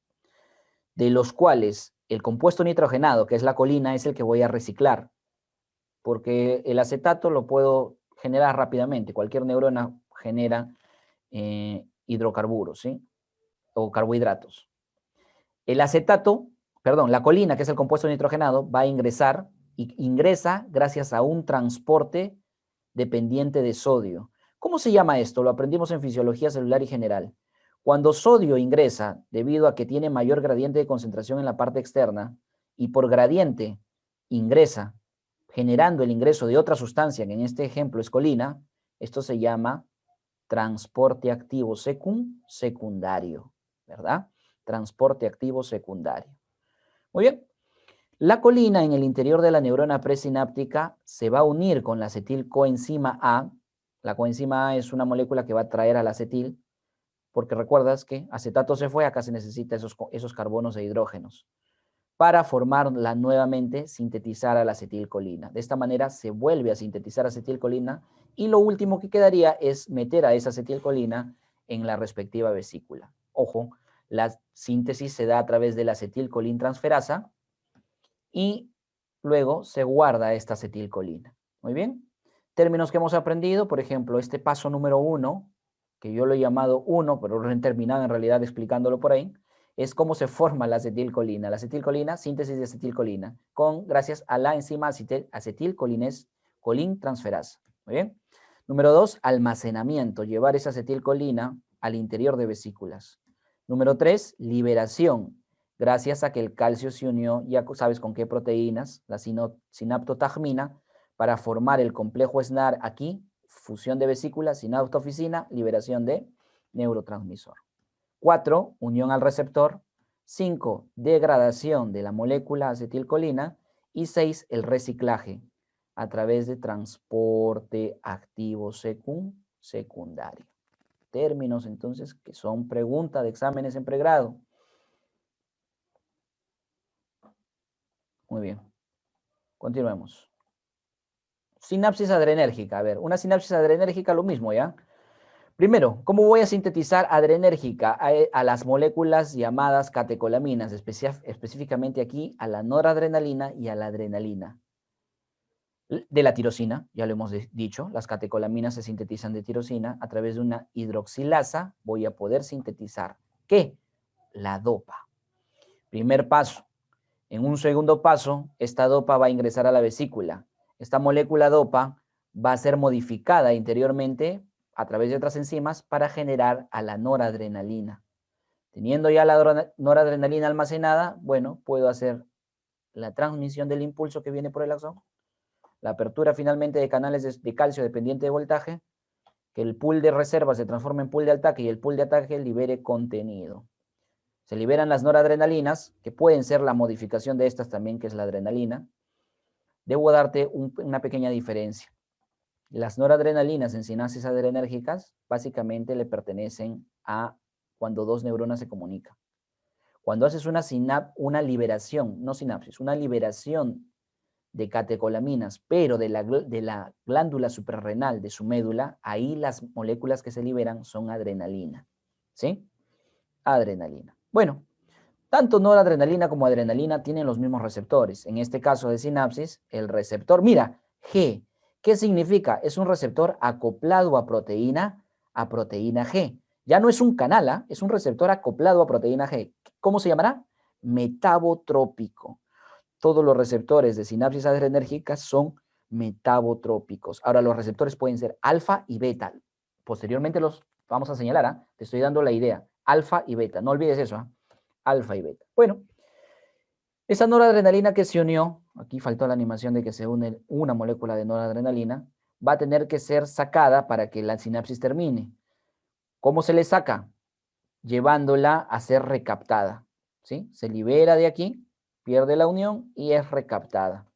Speaker 1: de los cuales el compuesto nitrogenado, que es la colina, es el que voy a reciclar, porque el acetato lo puedo generar rápidamente. Cualquier neurona genera hidrocarburos, ¿sí? O carbohidratos. El acetato, perdón, la colina, que es el compuesto nitrogenado, va a ingresar y ingresa gracias a un transporte dependiente de sodio. ¿Cómo se llama esto? Lo aprendimos en fisiología celular y general. Cuando sodio ingresa, debido a que tiene mayor gradiente de concentración en la parte externa, y por gradiente ingresa, generando el ingreso de otra sustancia, que en este ejemplo es colina, esto se llama transporte activo secundario, ¿verdad? Transporte activo secundario. Muy bien. La colina en el interior de la neurona presináptica se va a unir con la acetilcoenzima A. La coenzima A es una molécula que va a traer al acetil, porque recuerdas que acetato se fue, acá se necesita esos carbonos e hidrógenos para formarla nuevamente, sintetizar a la acetilcolina. De esta manera se vuelve a sintetizar acetilcolina y lo último que quedaría es meter a esa acetilcolina en la respectiva vesícula. Ojo, la síntesis se da a través de la acetilcolintransferasa y luego se guarda esta acetilcolina. Muy bien. Términos que hemos aprendido, por ejemplo, este paso número 1, que yo lo he llamado 1, pero lo he terminado en realidad explicándolo por ahí, es cómo se forma la acetilcolina. La acetilcolina, síntesis de acetilcolina, gracias a la enzima acetilcolintransferasa. Muy bien. Número 2, almacenamiento, llevar esa acetilcolina al interior de vesículas. Número 3, liberación, gracias a que el calcio se unió, ya sabes con qué proteínas, la sinaptotagmina, para formar el complejo SNAR aquí, fusión de vesícula, sinaptoficina, liberación de neurotransmisor. 4, unión al receptor, 5, degradación de la molécula acetilcolina. Y 6, el reciclaje a través de transporte activo secundario. Términos entonces que son pregunta de exámenes en pregrado. Muy bien. Continuemos. Sinapsis adrenérgica. A ver, una sinapsis adrenérgica lo mismo, ¿ya? Primero, ¿cómo voy a sintetizar adrenérgica a las moléculas llamadas catecolaminas, específicamente aquí a la noradrenalina y a la adrenalina? De la tirosina, ya lo hemos dicho, las catecolaminas se sintetizan de tirosina. A través de una hidroxilasa voy a poder sintetizar, ¿qué? La dopa. Primer paso. En un segundo paso, esta dopa va a ingresar a la vesícula. Esta molécula dopa va a ser modificada interiormente a través de otras enzimas para generar a la noradrenalina. Teniendo ya la noradrenalina almacenada, bueno, puedo hacer la transmisión del impulso que viene por el axón, la apertura finalmente de canales de calcio dependiente de voltaje, que el pool de reserva se transforme en pool de ataque y el pool de ataque libere contenido. Se liberan las noradrenalinas, que pueden ser la modificación de estas también, que es la adrenalina. Debo darte una pequeña diferencia. Las noradrenalinas en sinapsis adrenérgicas básicamente le pertenecen a cuando dos neuronas se comunican. Cuando haces una liberación, no sinapsis, una liberación de catecolaminas, pero de la glándula suprarrenal de su médula, ahí las moléculas que se liberan son adrenalina. ¿Sí? Adrenalina. Bueno, tanto noradrenalina como adrenalina tienen los mismos receptores. En este caso de sinapsis, el receptor, mira, G. ¿Qué significa? Es un receptor acoplado a proteína G. Ya no es un canal, ¿eh? Es un receptor acoplado a proteína G. ¿Cómo se llamará? Metabotrópico. Todos los receptores de sinapsis adrenérgicas son metabotrópicos. Ahora, los receptores pueden ser alfa y beta. Posteriormente los vamos a señalar, ¿eh? Te estoy dando la idea. Alfa y beta. No olvides eso, ¿eh? Alfa y beta. Bueno, esa noradrenalina que se unió, aquí faltó la animación de que se une una molécula de noradrenalina, va a tener que ser sacada para que la sinapsis termine. ¿Cómo se le saca? Llevándola a ser recaptada, ¿sí? Se libera de aquí, pierde la unión y es recaptada.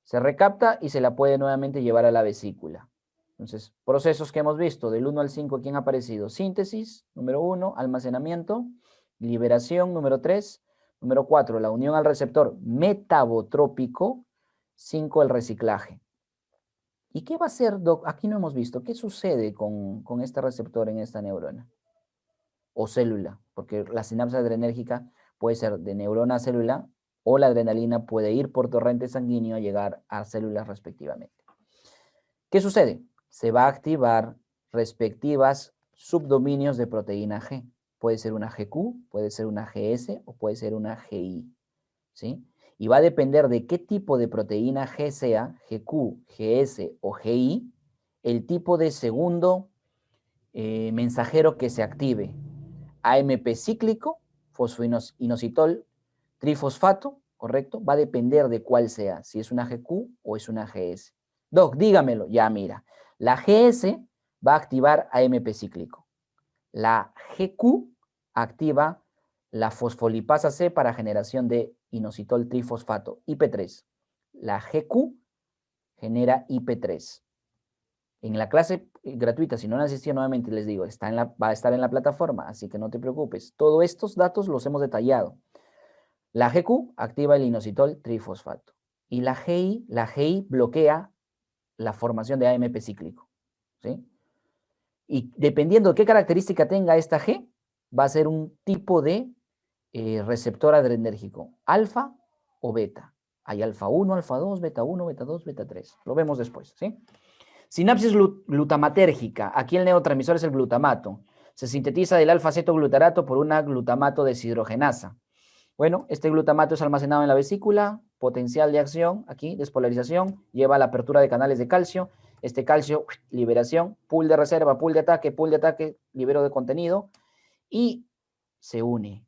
Speaker 1: Se recapta y se la puede nuevamente llevar a la vesícula. Entonces, procesos que hemos visto del 1 al 5, ¿quién ha aparecido? Síntesis, número 1, almacenamiento, liberación, número 3, número 4, la unión al receptor metabotrópico, 5, el reciclaje. ¿Y qué va a hacer, Doc? Aquí no hemos visto. ¿Qué sucede con este receptor en esta neurona? O célula, porque la sinapsis adrenérgica puede ser de neurona a célula o la adrenalina puede ir por torrente sanguíneo a llegar a células respectivamente. ¿Qué sucede? Se va a activar respectivas subdominios de proteína G. Puede ser una GQ, puede ser una GS o puede ser una GI, ¿sí? Y va a depender de qué tipo de proteína G sea, GQ, GS o GI, el tipo de segundo mensajero que se active. AMP cíclico, fosfoinositol trifosfato, ¿correcto? Va a depender de cuál sea, si es una GQ o es una GS. Doc, dígamelo. Ya, mira. La GS va a activar AMP cíclico. La GQ activa la fosfolipasa C para generación de inositol trifosfato, IP3. La GQ genera IP3. En la clase gratuita, si no han asistido nuevamente, les digo, va a estar en la plataforma, así que no te preocupes. Todos estos datos los hemos detallado. La GQ activa el inositol trifosfato. Y la GI bloquea la formación de AMP cíclico. ¿Sí? Y dependiendo de qué característica tenga esta G, va a ser un tipo de receptor adrenérgico, alfa o beta. Hay alfa 1, alfa 2, beta 1, beta 2, beta 3. Lo vemos después, ¿sí? Sinapsis glutamatérgica. Aquí el neurotransmisor es el glutamato. Se sintetiza del alfa-cetoglutarato por una glutamato deshidrogenasa. Bueno, este glutamato es almacenado en la vesícula, potencial de acción, aquí, despolarización, lleva a la apertura de canales de calcio. Este calcio, liberación, pool de reserva, pool de ataque, libero de contenido y se une.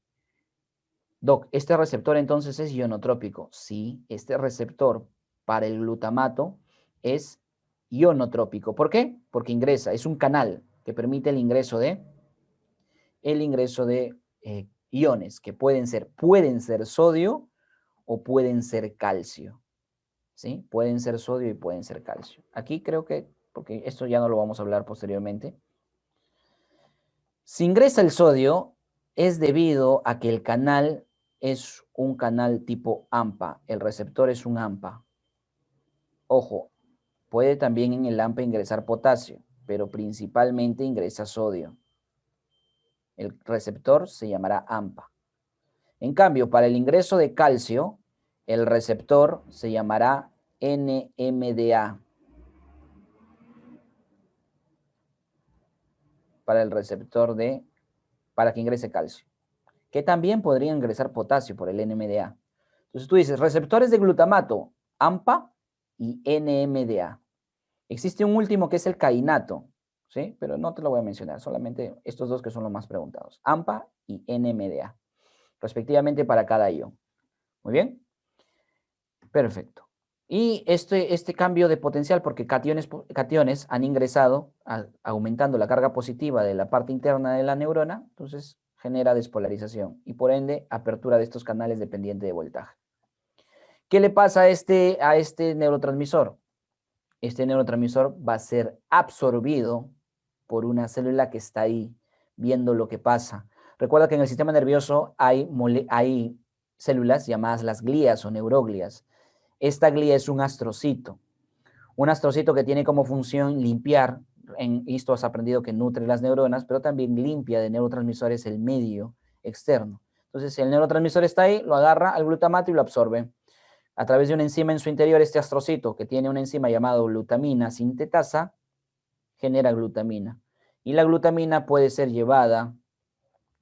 Speaker 1: Doc, ¿este receptor entonces es ionotrópico? Sí, este receptor para el glutamato es ionotrópico. ¿Por qué? Porque ingresa, es un canal que permite el ingreso de iones que pueden ser sodio o pueden ser calcio. ¿Sí? Pueden ser sodio y pueden ser calcio. Aquí creo que, porque esto ya no lo vamos a hablar posteriormente. Si ingresa el sodio, es debido a que el canal es un canal tipo AMPA. El receptor es un AMPA. Ojo, puede también en el AMPA ingresar potasio, pero principalmente ingresa sodio. El receptor se llamará AMPA. En cambio, para el ingreso de calcio, el receptor se llamará NMDA. Para el receptor para que ingrese calcio. Que también podría ingresar potasio por el NMDA. Entonces tú dices, receptores de glutamato, AMPA y NMDA. Existe un último que es el cainato, ¿sí? Pero no te lo voy a mencionar, solamente estos dos que son los más preguntados, AMPA y NMDA, respectivamente para cada ion. Muy bien. Perfecto. Y este cambio de potencial, porque cationes han ingresado, aumentando la carga positiva de la parte interna de la neurona, entonces genera despolarización y por ende apertura de estos canales dependiente de voltaje. ¿Qué le pasa a este neurotransmisor? Este neurotransmisor va a ser absorbido por una célula que está ahí viendo lo que pasa. Recuerda que en el sistema nervioso hay células llamadas las glías o neuroglias. Esta glía es un astrocito que tiene como función limpiar, esto has aprendido que nutre las neuronas, pero también limpia de neurotransmisores el medio externo. Entonces, si el neurotransmisor está ahí, lo agarra al glutamato y lo absorbe. A través de una enzima en su interior, este astrocito, que tiene una enzima llamada glutamina sintetasa, genera glutamina. Y la glutamina puede ser llevada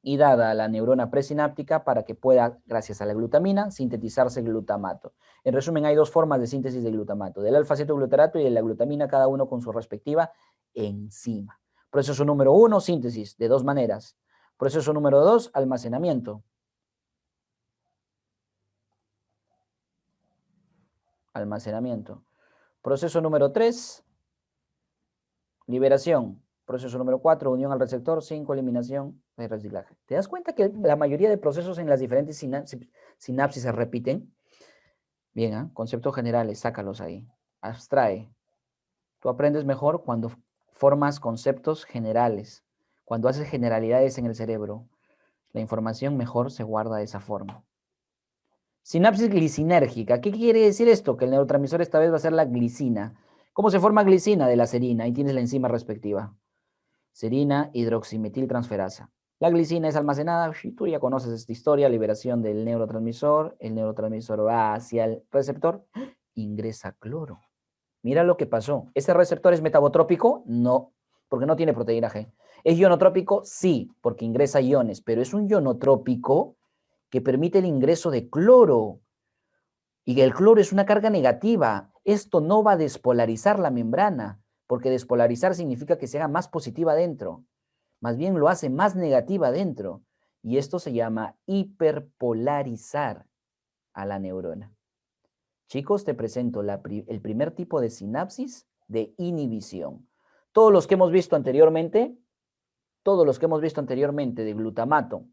Speaker 1: y dada a la neurona presináptica para que pueda, gracias a la glutamina, sintetizarse glutamato. En resumen, hay dos formas de síntesis de glutamato, del alfa-cetoglutarato y de la glutamina, cada uno con su respectiva enzima. Proceso número 1, síntesis, de dos maneras. Proceso número 2, almacenamiento. Almacenamiento. Proceso número 3, liberación. Proceso número 4, unión al receptor. 5, eliminación de reciclaje. ¿Te das cuenta que la mayoría de procesos en las diferentes sinapsis se repiten? Bien, ¿eh? Conceptos generales, sácalos ahí. Abstrae. Tú aprendes mejor cuando formas conceptos generales, cuando haces generalidades en el cerebro. La información mejor se guarda de esa forma. Sinapsis glicinérgica. ¿Qué quiere decir esto? Que el neurotransmisor esta vez va a ser la glicina. ¿Cómo se forma glicina? De la serina. Ahí tienes la enzima respectiva. Serina hidroximetiltransferasa. La glicina es almacenada, tú ya conoces esta historia, liberación del neurotransmisor, el neurotransmisor va hacia el receptor, ingresa cloro. Mira lo que pasó. ¿Ese receptor es metabotrópico? No, porque no tiene proteína G. ¿Es ionotrópico? Sí, porque ingresa iones, pero es un ionotrópico que permite el ingreso de cloro. Y el cloro es una carga negativa. Esto no va a despolarizar la membrana, porque despolarizar significa que se haga más positiva adentro. Más bien lo hace más negativa adentro. Y esto se llama hiperpolarizar a la neurona. Chicos, te presento el primer tipo de sinapsis de inhibición. Todos los que hemos visto anteriormente, de glutamato,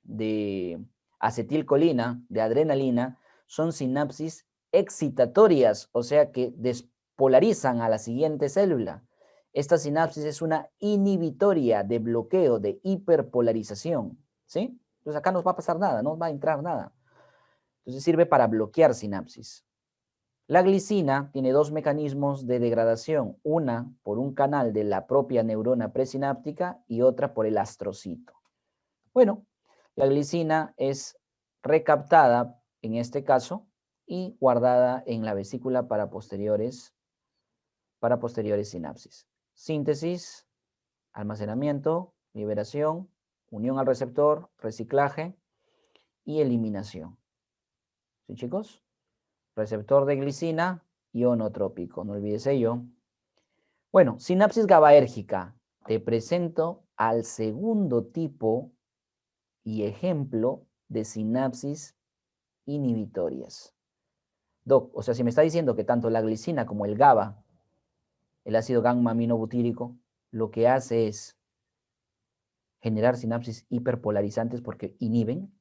Speaker 1: de acetilcolina, de adrenalina, son sinapsis excitatorias, o sea que despolarizan a la siguiente célula. Esta sinapsis es una inhibitoria de bloqueo, de hiperpolarización, ¿sí? Entonces acá no va a pasar nada, no va a entrar nada. Entonces sirve para bloquear sinapsis. La glicina tiene dos mecanismos de degradación, una por un canal de la propia neurona presináptica y otra por el astrocito. Bueno, la glicina es recaptada, en este caso, y guardada en la vesícula para posteriores sinapsis. Síntesis, almacenamiento, liberación, unión al receptor, reciclaje y eliminación. ¿Sí, chicos? Receptor de glicina, ionotrópico, no olvides ello. Bueno, sinapsis GABAérgica. Te presento al segundo tipo y ejemplo de sinapsis inhibitorias. Doc, o sea, si me está diciendo que tanto la glicina como el GABA, el ácido gamma aminobutírico, lo que hace es generar sinapsis hiperpolarizantes porque inhiben,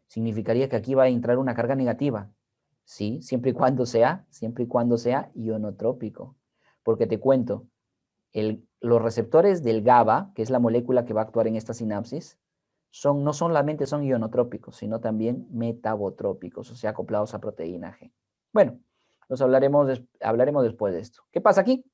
Speaker 1: significaría que aquí va a entrar una carga negativa. Sí, siempre y cuando sea ionotrópico. Porque te cuento, los receptores del GABA, que es la molécula que va a actuar en esta sinapsis, no solamente son ionotrópicos, sino también metabotrópicos, o sea, acoplados a proteína G. Bueno, hablaremos después de esto. ¿Qué pasa aquí?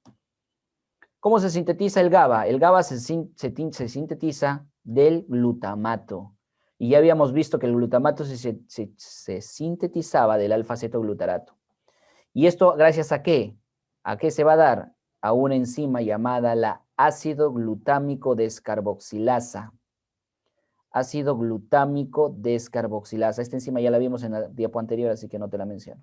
Speaker 1: ¿Cómo se sintetiza el GABA? El GABA se sintetiza del glutamato. Y ya habíamos visto que el glutamato se sintetizaba del alfa-cetoglutarato. ¿Y esto gracias a qué? ¿A qué se va a dar? A una enzima llamada la ácido glutámico descarboxilasa. Ácido glutámico descarboxilasa. Esta enzima ya la vimos en la diapo anterior, así que no te la menciono.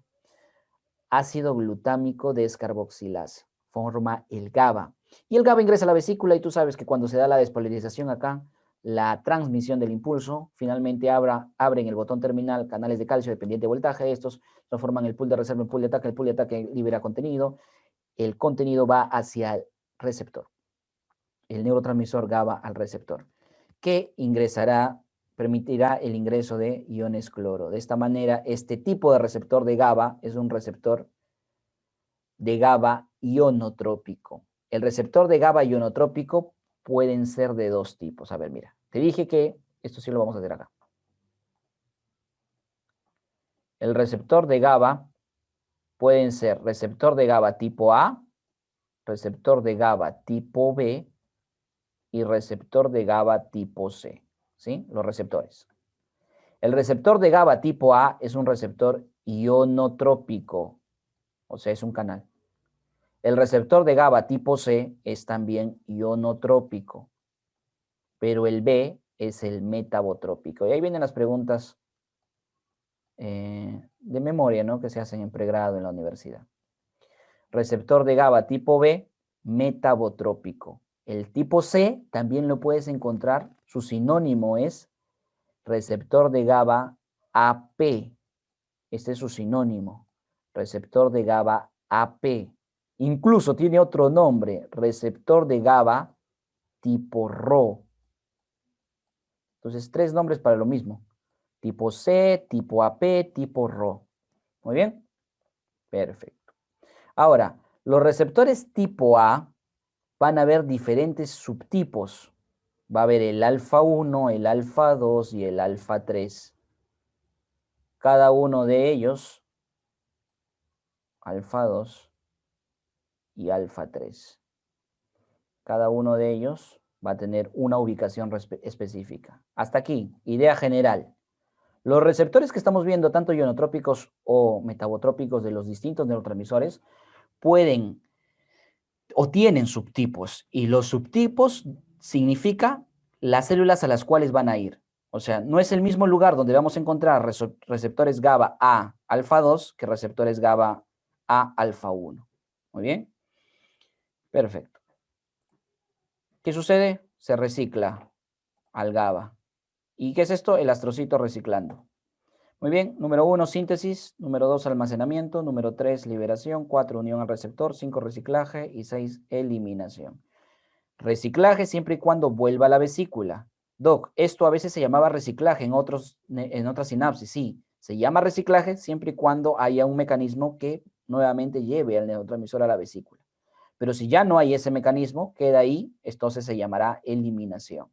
Speaker 1: Ácido glutámico descarboxilasa. Forma el GABA. Y el GABA ingresa a la vesícula y tú sabes que cuando se da la despolarización acá, la transmisión del impulso, finalmente abren el botón terminal, canales de calcio dependiente de voltaje, estos transforman el pool de reserva en pool de ataque libera contenido, el contenido va hacia el receptor, el neurotransmisor GABA al receptor, que permitirá el ingreso de iones cloro. De esta manera, este tipo de receptor de GABA es un receptor de GABA ionotrópico. El receptor de GABA ionotrópico pueden ser de dos tipos. A ver, mira, te dije que esto sí lo vamos a hacer acá. El receptor de GABA pueden ser receptor de GABA tipo A, receptor de GABA tipo B y receptor de GABA tipo C. ¿Sí? Los receptores. El receptor de GABA tipo A es un receptor ionotrópico, o sea, es un canal. El receptor de GABA tipo C es también ionotrópico, pero el B es el metabotrópico. Y ahí vienen las preguntas de memoria, ¿no?, que se hacen en pregrado en la universidad. Receptor de GABA tipo B, metabotrópico. El tipo C también lo puedes encontrar, su sinónimo es receptor de GABA AP. Este es su sinónimo, receptor de GABA AP. Incluso tiene otro nombre, receptor de GABA tipo RO. Entonces, 3 nombres para lo mismo. Tipo C, tipo AP, tipo RO. Muy bien. Perfecto. Ahora, los receptores tipo A van a haber diferentes subtipos. Va a haber el alfa 1, el alfa 2 y el alfa 3. Cada uno de ellos, alfa 2 y alfa 3. Cada uno de ellos va a tener una ubicación específica. Hasta aquí, idea general. Los receptores que estamos viendo, tanto ionotrópicos o metabotrópicos de los distintos neurotransmisores, pueden o tienen subtipos. Y los subtipos significa las células a las cuales van a ir. O sea, no es el mismo lugar donde vamos a encontrar receptores GABA A alfa 2 que receptores GABA A alfa 1. Muy bien. Perfecto. ¿Qué sucede? Se recicla al GABA. ¿Y qué es esto? El astrocito reciclando. Muy bien, número 1, síntesis, número 2, almacenamiento, número 3, liberación, 4, unión al receptor, 5, reciclaje y 6, eliminación. Reciclaje siempre y cuando vuelva a la vesícula. Doc, esto a veces se llamaba reciclaje en otras sinapsis. Sí, se llama reciclaje siempre y cuando haya un mecanismo que nuevamente lleve al neurotransmisor a la vesícula. Pero si ya no hay ese mecanismo, queda ahí, entonces se llamará eliminación.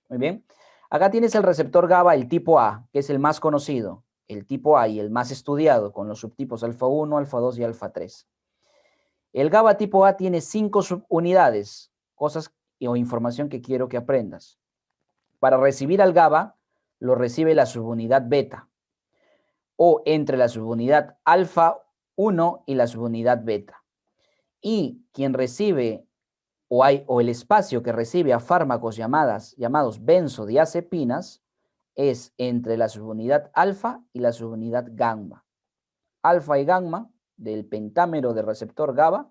Speaker 1: Muy bien. Acá tienes el receptor GABA, el tipo A, que es el más conocido, el tipo A y el más estudiado, con los subtipos alfa 1, alfa 2 y alfa 3. El GABA tipo A tiene 5 subunidades, cosas o información que quiero que aprendas. Para recibir al GABA, lo recibe la subunidad beta, o entre la subunidad alfa 1 y la subunidad beta. Y quien recibe o el espacio que recibe a fármacos llamados benzodiazepinas es entre la subunidad alfa y la subunidad gamma. Alfa y gamma del pentámero de receptor GABA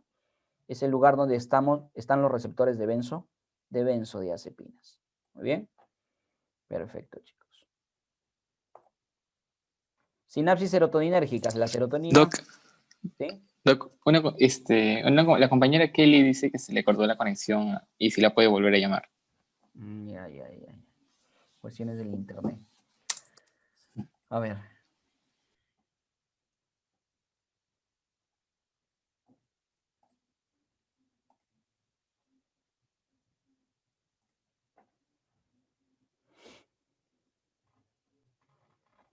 Speaker 1: es el lugar donde están los receptores de benzodiazepinas. Muy bien. Perfecto, chicos. Sinapsis serotoninérgicas. La serotonina.
Speaker 2: Doc,
Speaker 1: ¿sí?
Speaker 2: Doc, la compañera Kelly dice que se le cortó la conexión y si la puede volver a llamar.
Speaker 1: Ya. Cuestiones del internet. A ver.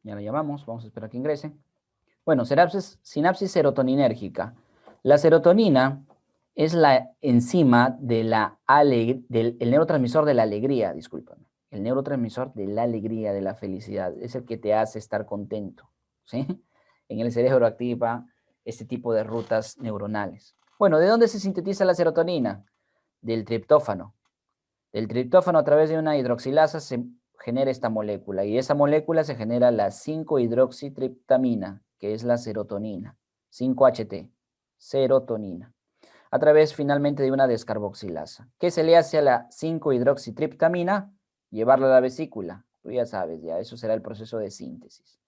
Speaker 1: Ya la llamamos, vamos a esperar que ingrese. Bueno, sinapsis serotoninérgica. La serotonina es la enzima de del el neurotransmisor de la alegría, discúlpame. El neurotransmisor de la alegría, de la felicidad. Es el que te hace estar contento, ¿sí? En el cerebro activa este tipo de rutas neuronales. Bueno, ¿de dónde se sintetiza la serotonina? Del triptófano. Del triptófano a través de una hidroxilasa se genera esta molécula y esa molécula se genera la 5-hidroxitriptamina, que es la serotonina, 5-HT, serotonina, a través finalmente de una descarboxilasa. ¿Qué se le hace a la 5-hidroxitriptamina? Llevarla a la vesícula. Tú ya sabes, ya eso será el proceso de síntesis.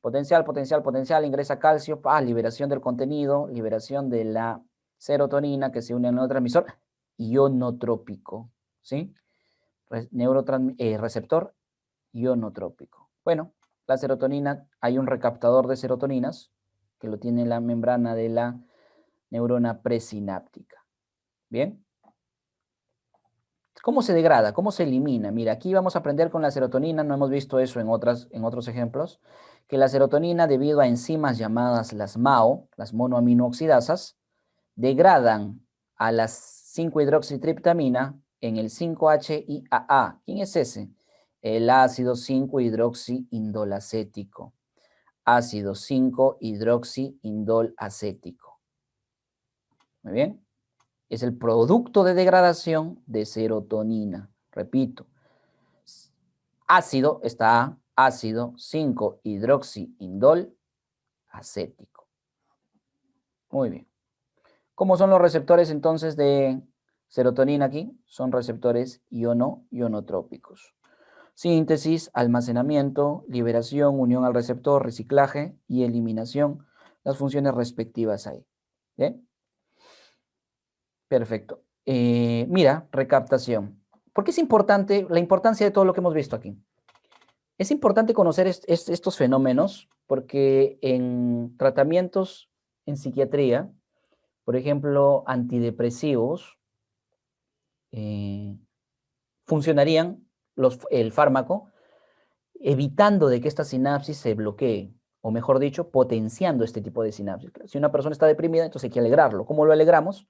Speaker 1: Potencial, potencial, potencial, ingresa calcio, liberación del contenido, liberación de la serotonina que se une al neurotransmisor ionotrópico, ¿sí? Receptor ionotrópico. Bueno, la serotonina, hay un recaptador de serotoninas que lo tiene en la membrana de la neurona presináptica. ¿Bien? ¿Cómo se degrada? ¿Cómo se elimina? Mira, aquí vamos a aprender con la serotonina, no hemos visto eso en otros ejemplos, que la serotonina, debido a enzimas llamadas las MAO, las monoaminooxidasas, degradan a las 5-hidroxitriptamina en el 5-HIAA. ¿Quién es ese? El ácido 5-hidroxiindolacético. Ácido 5-hidroxiindolacético. Muy bien. Es el producto de degradación de serotonina. Repito. Ácido está ácido 5-hidroxiindolacético. Muy bien. ¿Cómo son los receptores entonces de serotonina aquí? Son receptores ionotrópicos. Síntesis, almacenamiento, liberación, unión al receptor, reciclaje y eliminación, las funciones respectivas ahí. ¿Bien? Perfecto. Mira, recaptación. ¿Por qué es importante la importancia de todo lo que hemos visto aquí? Es importante conocer estos fenómenos porque en tratamientos en psiquiatría, por ejemplo, antidepresivos, funcionarían el fármaco evitando de que esta sinapsis se bloquee, o mejor dicho, potenciando este tipo de sinapsis. Si una persona está deprimida, entonces hay que alegrarlo. ¿Cómo lo alegramos?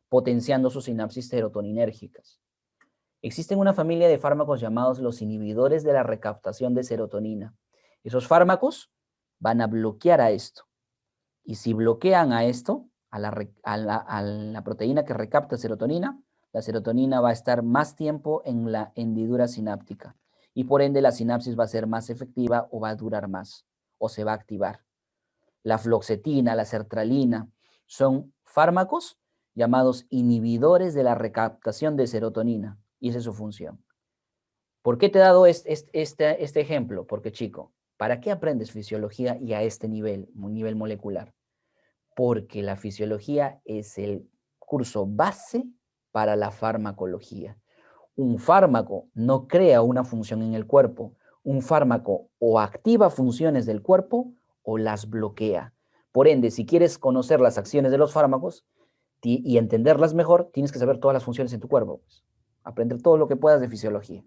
Speaker 1: Potenciando sus sinapsis serotoninérgicas. Existen una familia de fármacos llamados los inhibidores de la recaptación de serotonina. Esos fármacos van a bloquear a esto. Y si bloquean a esto, a la proteína que recapta serotonina, la serotonina va a estar más tiempo en la hendidura sináptica. Y por ende la sinapsis va a ser más efectiva o va a durar más, o se va a activar. La fluoxetina, la sertralina, son fármacos llamados inhibidores de la recaptación de serotonina. Y esa es su función. ¿Por qué te he dado este ejemplo? Porque, chico, ¿para qué aprendes fisiología y a este nivel molecular? Porque la fisiología es el curso base para la farmacología. Un fármaco no crea una función en el cuerpo. Un fármaco o activa funciones del cuerpo o las bloquea. Por ende, si quieres conocer las acciones de los fármacos y entenderlas mejor, tienes que saber todas las funciones en tu cuerpo. Aprender todo lo que puedas de fisiología.